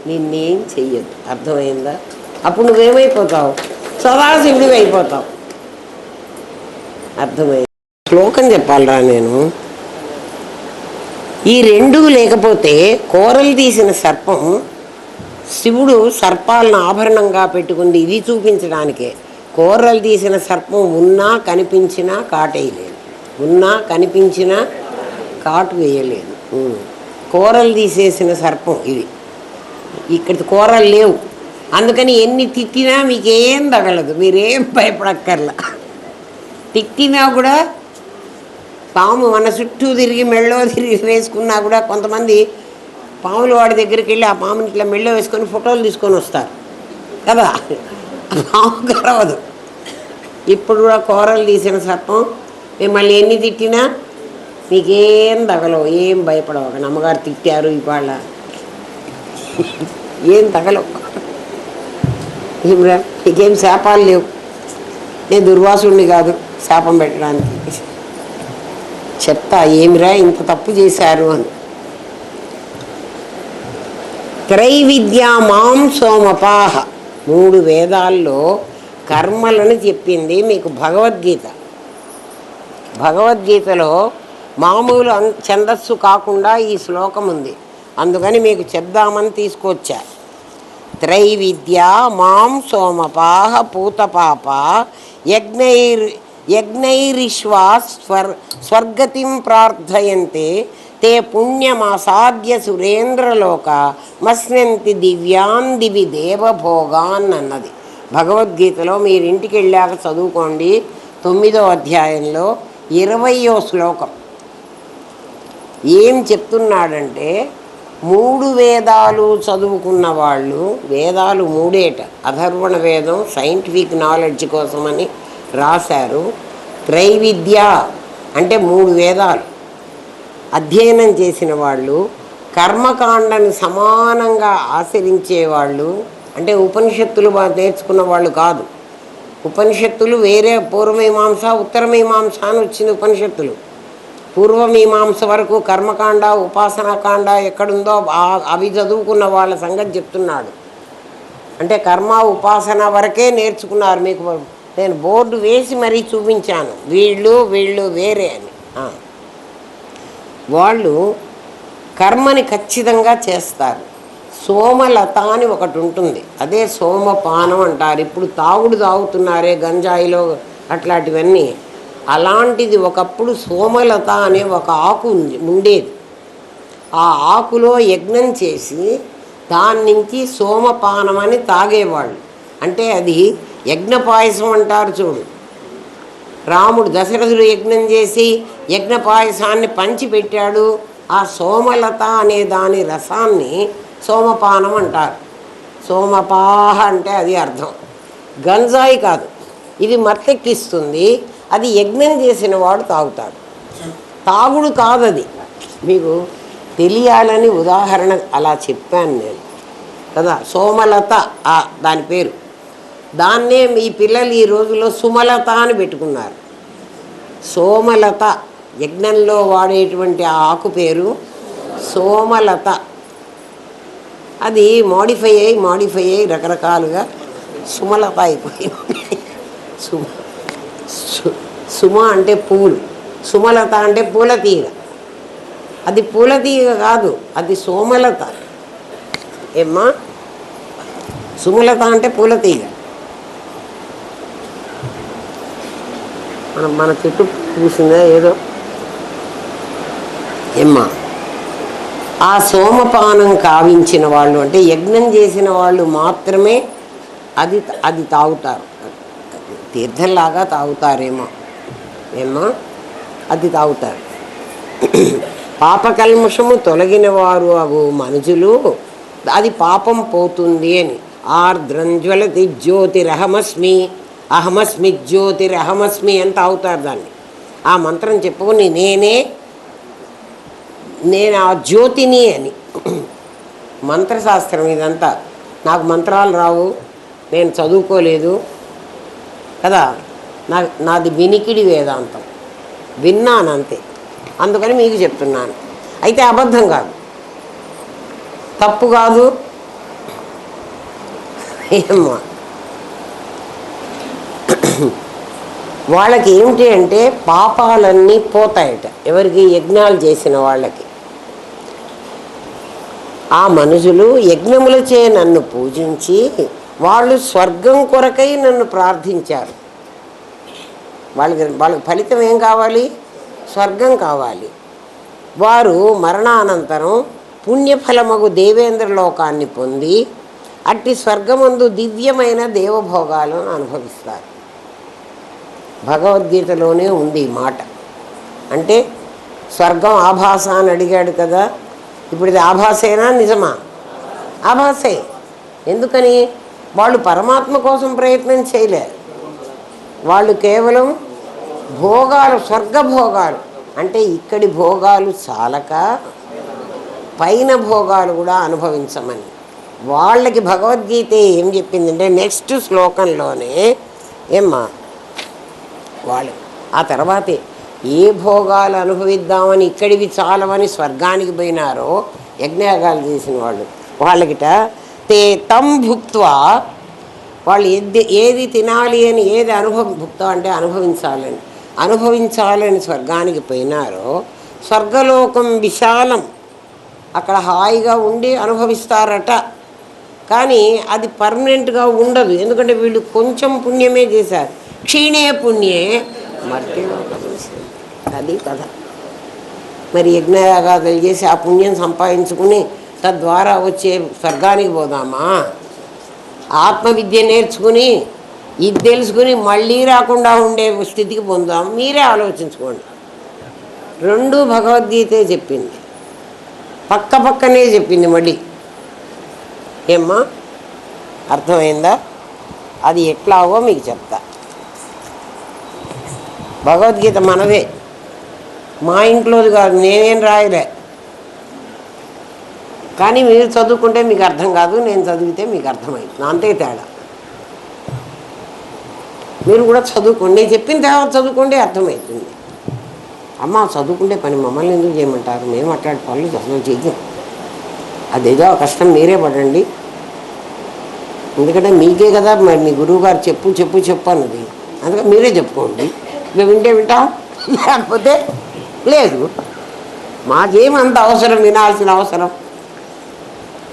నిన్నేం చెయ్యదు. అర్థమైందా? అప్పుడు నువ్వేమైపోతావు? సదాశివుడివి అయిపోతావు. అర్థమైంది? శ్లోకం చెప్పాలరా నేను. ఈ రెండూ లేకపోతే కూరలు తీసిన సర్పం, శివుడు సర్పాలను ఆభరణంగా పెట్టుకుంది ఇది చూపించడానికే. కూరలు తీసిన సర్పం ఉన్నా కనిపించినా కాటేయలేదు, ఉన్నా కనిపించినా కాటు వేయలేదు. కూరలు తీసేసిన సర్పం ఇది. ఇక్కడ కూరలు లేవు, అందుకని ఎన్ని తిట్టినా మీకేం తగలదు, మీరేం భయపడక్కర్లా. తిట్టినా కూడా పాము మన చుట్టూ తిరిగి మెళ్ళో తిరిగి వేసుకున్నా కూడా కొంతమంది పాములు వాడి దగ్గరికి వెళ్ళి ఆ పాముని ఇట్లా మెళ్ళో వేసుకొని ఫోటోలు తీసుకొని వస్తారు కదా, పాము కరవదు. ఇప్పుడు కూడా కూరలు తీసిన సర్పం మిమ్మల్ని ఎన్ని తిట్టినా మీకేం తగలవు, ఏం భయపడవు. ఒక అమ్మగారు తిట్టారు ఇవాళ, ఏం తగలవు. ఏమిరా నీకేం శాపాలు లేవు, నేను దుర్వాసుడిని కాదు శాపం పెట్టడానికి. చెప్తా ఏమిరా ఇంత తప్పు చేశారు అని. త్రైవిద్యా మాం సోమపాహ, 3 వేదాల్లో కర్మలను చెప్పింది మీకు భగవద్గీత. భగవద్గీతలో మామూలు ఛందస్సు కాకుండా ఈ శ్లోకం ఉంది, అందుకని మీకు చెప్దామని తీసుకొచ్చా. త్రైవిద్యా మాం సోమపాహ పూతపాప యజ్ఞైరిష్వా స్వర్గతిం ప్రార్థయంతే తే పుణ్యమాసాద్య సురేంద్రలోక మస్నంతి దివ్యాన్ దివి దేవభోగాన్ అన్నది భగవద్గీతలో. మీరు ఇంటికి వెళ్ళాక చదువుకోండి. 9వ అధ్యాయంలో 20వ శ్లోకం ఏం చెప్తున్నాడంటే, 3 వేదాలు చదువుకున్న వాళ్ళు, వేదాలు 3 అథర్వణ వేదం సైంటిఫిక్ నాలెడ్జ్ కోసమని రాశారు. త్రైవిద్య అంటే 3 వేదాలు అధ్యయనం చేసిన వాళ్ళు, కర్మకాండను సమానంగా ఆచరించేవాళ్ళు, అంటే ఉపనిషత్తులు నేర్చుకున్న వాళ్ళు కాదు. ఉపనిషత్తులు వేరే, పూర్వమీమాంస ఉత్తరమీమాంస అని వచ్చింది ఉపనిషత్తులు. పూర్వమీమాంస వరకు కర్మకాండ ఉపాసనాకాండ ఎక్కడుందో అవి చదువుకున్న వాళ్ళ సంగతి చెప్తున్నాడు. అంటే కర్మ ఉపాసన వరకే నేర్చుకున్నారు. మీకు నేను బోర్డు వేసి మరీ చూపించాను, వీళ్ళు వేరే అని. వాళ్ళు కర్మని ఖచ్చితంగా చేస్తారు. సోమలత అని ఒకటి ఉంటుంది, అదే సోమపానం అంటారు. ఇప్పుడు తాగుతున్నారే గంజాయిలో అట్లాంటివన్నీ, అలాంటిది ఒకప్పుడు సోమలత అనే ఒక ఆకు ఉండేది. ఆ ఆకులో యజ్ఞం చేసి దాని నుంచి సోమపానం అని తాగేవాళ్ళు. అంటే అది యజ్ఞ పాయసం అంటారు చూడు. రాముడు దశరథుడు యజ్ఞం చేసి యజ్ఞ పాయసాన్ని పంచిపెట్టాడు. ఆ సోమలత అనే దాని రసాన్ని సోమపానం అంటారు. సోమపాహ అంటే అది అర్థం. గంజాయి కాదు, ఇది మత్తెక్కిస్తుంది. అది యజ్ఞం చేసిన వాడు తాగుతాడు, తాగుడు కాదు అది. మీకు తెలియాలని ఉదాహరణ అలా చెప్పాను నేను కదా. సోమలత దాని పేరు. దాన్నే మీ పిల్లలు ఈ రోజుల్లో సుమలత అని పెట్టుకున్నారు. సోమలత యజ్ఞంలో వాడేటువంటి ఆ ఆకు పేరు సోమలత. అది మాడిఫై అయ్యి రకరకాలుగా సుమలత అయిపోయింది. సుమ అంటే పూలు, సుమలత అంటే పూల తీగ. అది పూల తీగ కాదు, అది సోమలత. ఏమ్మా, సుమలత అంటే పూల తీగ. మన చెట్టు పూసిందా ఏదో. ఏమ్మా, ఆ సోమపానం కావించిన వాళ్ళు అంటే యజ్ఞం చేసిన వాళ్ళు మాత్రమే అది తాగుతారు. తీర్థంలాగా తాగుతారేమో. ఏమ్మా, అది తాగుతారు. పాపకల్మషము తొలగిన వారు అగు మనుషులు అది పాపం పోతుంది అని. ఆర్ద్రంజ్వలతి జ్యోతిరహమస్మి అహమస్మి జ్యోతిరహమస్మి అని తాగుతారు దాన్ని. ఆ మంత్రం చెప్పుకొని నేను ఆ జ్యోతిని అని. మంత్రశాస్త్రం ఇదంతా. నాకు మంత్రాలు రావు, నేను చదువుకోలేదు కదా. నాది వినికిడి వేదాంతం, విన్నాను అంతే. అందుకని మీకు చెప్తున్నాను. అయితే అబద్ధం కాదు, తప్పు కాదు. ఏమ్మా వాళ్ళకి ఏమిటి అంటే పాపాలన్నీ పోతాయట. ఎవరికి? యజ్ఞాలు చేసిన వాళ్ళకి. ఆ మనుషులు యజ్ఞములచే నన్ను పూజించి వాళ్ళు స్వర్గం కొరకై నన్ను ప్రార్థించారు. వాళ్ళకి ఫలితం ఏం కావాలి? స్వర్గం కావాలి. వారు మరణానంతరం పుణ్యఫలమగు దేవేంద్ర లోకాన్ని పొంది అట్టి స్వర్గమందు దివ్యమైన దేవభోగాలను అనుభవిస్తారు. భగవద్గీతలోనే ఉంది ఈ మాట. అంటే స్వర్గం ఆభాస అని అడిగాడు కదా, ఇప్పుడు ఇది ఆభాసేనా నిజమా? ఆభాసే. ఎందుకని? వాళ్ళు పరమాత్మ కోసం ప్రయత్నం చేయలేరు. వాళ్ళు కేవలం భోగాలు, స్వర్గ భోగాలు అంటే ఇక్కడి భోగాలు చాలక పైన భోగాలు కూడా అనుభవించమని వాళ్ళకి భగవద్గీత ఏం చెప్పిందంటే నెక్స్ట్ శ్లోకంలోనే ఏమ్మా వాళ్ళు ఆ తర్వాతే ఏ భోగాలు అనుభవిద్దామని ఇక్కడివి చాలవని స్వర్గానికి పోయినారో యజ్ఞయాగాలు చేసిన వాళ్ళు వాళ్ళకిట తే తం భుక్త్వా వాళ్ళు ఏది తినాలి అని ఏది భుక్త అంటే అనుభవించాలని స్వర్గానికి పోయినారో స్వర్గలోకం విశాలం, అక్కడ హాయిగా ఉండి అనుభవిస్తారట. కానీ అది పర్మనెంట్గా ఉండదు. ఎందుకంటే వీళ్ళు కొంచెం పుణ్యమే చేశారు. క్షీణే పుణ్యే మర్త్యలోకం. అది కథ. మరి యజ్ఞయాగాదులు చేసి ఆ పుణ్యం సంపాదించుకుని తద్వారా వచ్చే స్వర్గానికి పోదామా? ఆత్మవిద్య నేర్చుకుని ఇది తెలుసుకుని మళ్ళీ రాకుండా ఉండే స్థితికి పొందాం. మీరే ఆలోచించుకోండి. రెండు భగవద్గీతే చెప్పింది, పక్క పక్కనే చెప్పింది. మళ్ళీ ఏమ్మా అర్థమైందా? అది ఎట్లాగో మీకు చెప్తా. భగవద్గీత మనదే, మా ఇంట్లోది కాదు, నేనేం రాయలే. కానీ మీరు చదువుకుంటే మీకు అర్థం కాదు, నేను చదివితే మీకు అర్థమవుతుంది. అంతే తేడా. మీరు కూడా చదువుకోండి, నేను చెప్పిన తర్వాత చదువుకోండి, అర్థమవుతుంది. అమ్మ చదువుకుంటే పని మమ్మల్ని ఎందుకు చేయమంటారు? మేము అట్లాంటి పనులు అసలు చెయ్యం. అదేదో కష్టం మీరే పడండి. ఎందుకంటే మీకే కదా మరి మీ గురువు గారు చెప్పు అన్నది. అందుకని మీరే చెప్పుకోండి. మేము వింటే వింటాం, లేకపోతే లేదు. మాకేమంత అవసరం, వినాల్సిన అవసరం.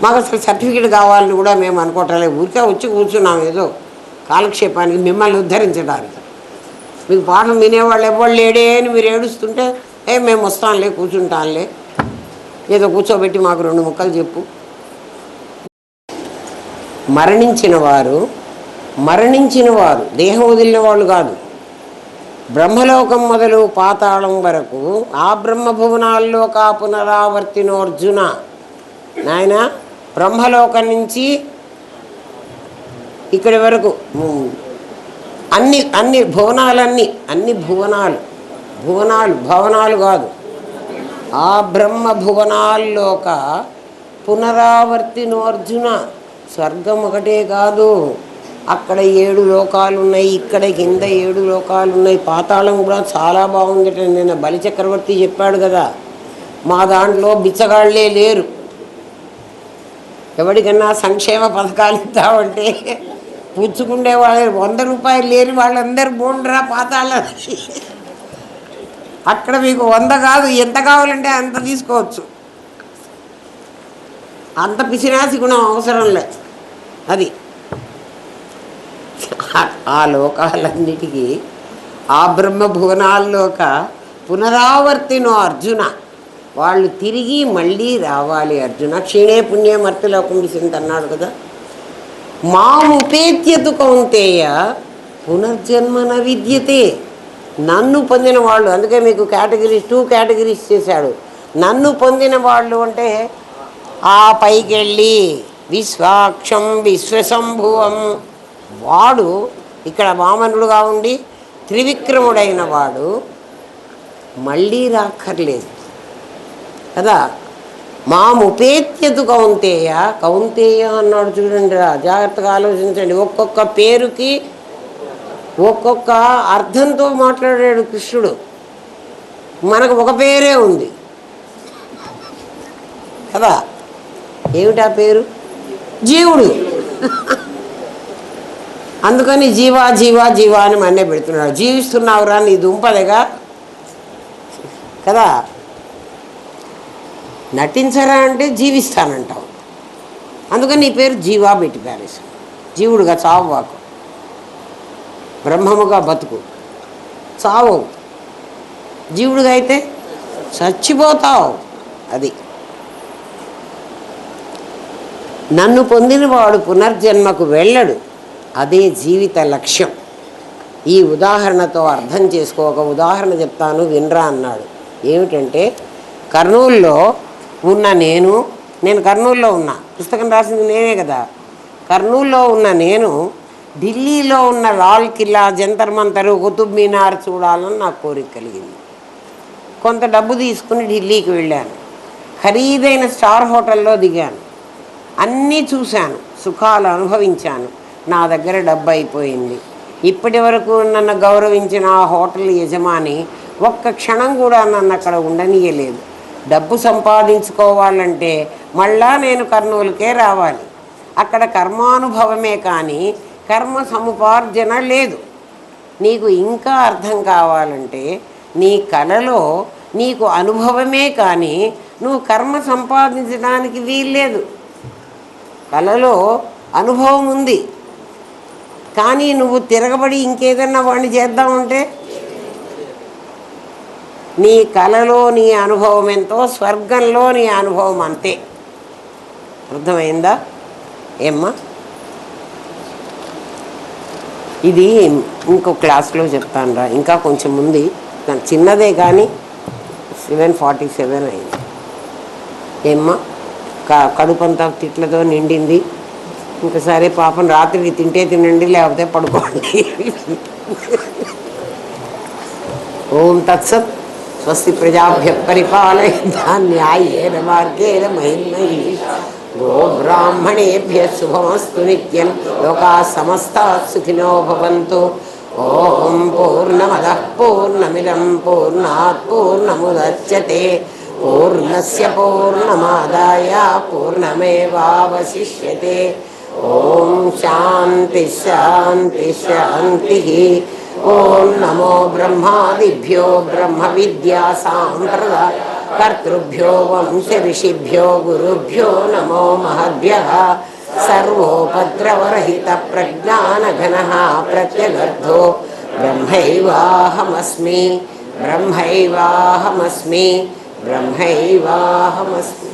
మాకు అసలు సర్టిఫికేట్ కావాలని కూడా మేము అనుకోవట్లేదు. ఊరికే వచ్చి కూర్చున్నాం ఏదో కాలక్షేపానికి, మిమ్మల్ని ఉద్ధరించడానికి. మీకు పాఠం వినేవాళ్ళు ఎవరు లేడే అని మీరు ఏడుస్తుంటే మేము వస్తాంలే, కూర్చుంటాంలే, ఏదో కూర్చోబెట్టి మాకు 2 ముక్కలు చెప్పు. మరణించిన వారు దేహం వదిలిన వాళ్ళు కాదు. బ్రహ్మలోకం మొదలు పాతాళం వరకు ఆ బ్రహ్మభువనాల్లో పునరావర్తినోర్జున. నాయన బ్రహ్మలోకం నుంచి ఇక్కడి వరకు అన్ని భవనాలు కాదు, ఆ బ్రహ్మ భువనాల్లోక పునరావర్తినోర్జున. స్వర్గం ఒకటే కాదు, అక్కడ 7 లోకాలు ఉన్నాయి, ఇక్కడ కింద 7 లోకాలు ఉన్నాయి. పాతాళం కూడా చాలా బాగుందట. నిన్న బలిచక్రవర్తి చెప్పాడు కదా, మా దాంట్లో బిచ్చగాళ్లే లేరు. ఎవరికన్నా సంక్షేమ పథకాలు ఇద్దామంటే పుచ్చుకుండే వాళ్ళు 100 రూపాయలు లేని వాళ్ళందరూ బోండ్రా పాతాళానికి. అక్కడ మీకు 100 కాదు, ఎంత కావాలంటే అంత తీసుకోవచ్చు. అంత పిసినాసి గుణం అవసరం లేదు. అది ఆ లోకాలన్నిటికీ ఆ బ్రహ్మభువనాల్లోక పునరావర్తినో అర్జున. వాళ్ళు తిరిగి మళ్ళీ రావాలి అర్జున. క్షీణే పుణ్యే మర్త్యలోకం విసింది అన్నాడు కదా. మాముపేత్యతు కౌంతేయ పునర్జన్మన విద్యతే. నన్ను పొందిన వాళ్ళు, అందుకే మీకు 2 కేటగిరీస్ చేశాడు. నన్ను పొందిన వాళ్ళు అంటే ఆ పైకెళ్ళి విశ్వాక్షం విశ్వశంభువం, వాడు ఇక్కడ వామనుడుగా ఉండి త్రివిక్రముడైన వాడు మళ్ళీ రాక్కర్లేదు కదా. మాముపేత్యతు కౌంతేయ అన్నాడు చూడండి. జాగ్రత్తగా ఆలోచించండి. ఒక్కొక్క పేరుకి ఒక్కొక్క అర్థంతో మాట్లాడాడు కృష్ణుడు. మనకు ఒక పేరే ఉంది. కదా. ఏమిటా పేరు? జీవుడు. అందుకని జీవా జీవా జీవా అని మన్నే పెడుతున్నాడు. జీవిస్తున్నావురా నీ దుంపలేగా కదా. నటించరా అంటే జీవిస్తానంటావు. అందుకని నీ పేరు జీవా పెట్టి ప్యారేసు. జీవుడుగా చావువాకు, బ్రహ్మముగా బతుకు, చావు. జీవుడుగా అయితే చచ్చిపోతావు. అది నన్ను పొందినవాడు పునర్జన్మకు వెళ్ళడు, అదే జీవిత లక్ష్యం. ఈ ఉదాహరణతో అర్థం చేసుకో. ఒక ఉదాహరణ చెప్తాను వినరా అన్నాడు. ఏమిటంటే, కర్నూలులో ఉన్న నేను కర్నూలులో ఉన్నా, పుస్తకం రాసింది నేనే కదా. కర్నూలులో ఉన్న నేను ఢిల్లీలో ఉన్న లాల్ కిల్లా, జంతర్ మంతరు, కుతుబ్ మీనార్ చూడాలని నాకు కోరిక కలిగింది. కొంత డబ్బు తీసుకుని ఢిల్లీకి వెళ్ళాను. ఖరీదైన స్టార్ హోటల్లో దిగాను. అన్నీ చూశాను, సుఖాలు అనుభవించాను. నా దగ్గర డబ్బు అయిపోయింది. ఇప్పటి వరకు నన్ను గౌరవించిన ఆ హోటల్ యజమాని ఒక్క క్షణం కూడా నన్ను అక్కడ ఉండనీయలేదు. డబ్బు సంపాదించుకోవాలంటే మళ్ళా నేను కర్నూలుకే రావాలి. అక్కడ కర్మానుభవమే కానీ కర్మ సముపార్జన లేదు. నీకు ఇంకా అర్థం కావాలంటే నీ కళలో నీకు అనుభవమే కానీ నువ్వు కర్మ సంపాదించడానికి వీల్లేదు. కళలో అనుభవం ఉంది కానీ నువ్వు తిరగబడి ఇంకేదన్నా వాడిని చేద్దామంటే నీ కళలో నీ అనుభవం ఎంతో స్వర్గంలో నీ అనుభవం అంతే. అర్థమైందా ఏమ్మా? ఇది ఇంకో క్లాస్లో చెప్తాను రా. ఇంకా కొంచెం ఉంది, చిన్నదే కానీ 7:47 అయింది. ఏమ్మా? కడుపంతా తిట్లతో నిండింది. ఇంకా సరే పాపం రాత్రికి తింటే తినండి, లేకపోతే పడుకోండి. ఓం తత్సత్. స్వస్తి ప్రజాభ్య పరిపాలయంతాం న్యాయేన మార్గేణ మహిమహీషా. గోబ్రాహ్మణేభ్య శుభమస్తు నిత్యం. లోకాః సమస్తాః సుఖినో భవంతు. ఓం పూర్ణమదః పూర్ణమిదం పూర్ణాత్ పూర్ణముదచ్యతే. పూర్ణస్య పూర్ణమాదాయ పూర్ణమేవావశిష్యతే. ఓం శాంతి శాంతి శాంతి. ఓం నమో బ్రహ్మాదిభ్యో బ్రహ్మ విద్యా సాంప్రదాయ కర్తృభ్యో వంశ ఋషిభ్యో గురుభ్యో నమో మహద్భ్యః. సర్వోపద్రవరహిత ప్రజ్ఞానఘనః ప్రత్యగర్ధో బ్రహ్మైవాహమస్మి బ్రహ్మైవాహమస్మి బ్రహ్మైవాహమస్మి.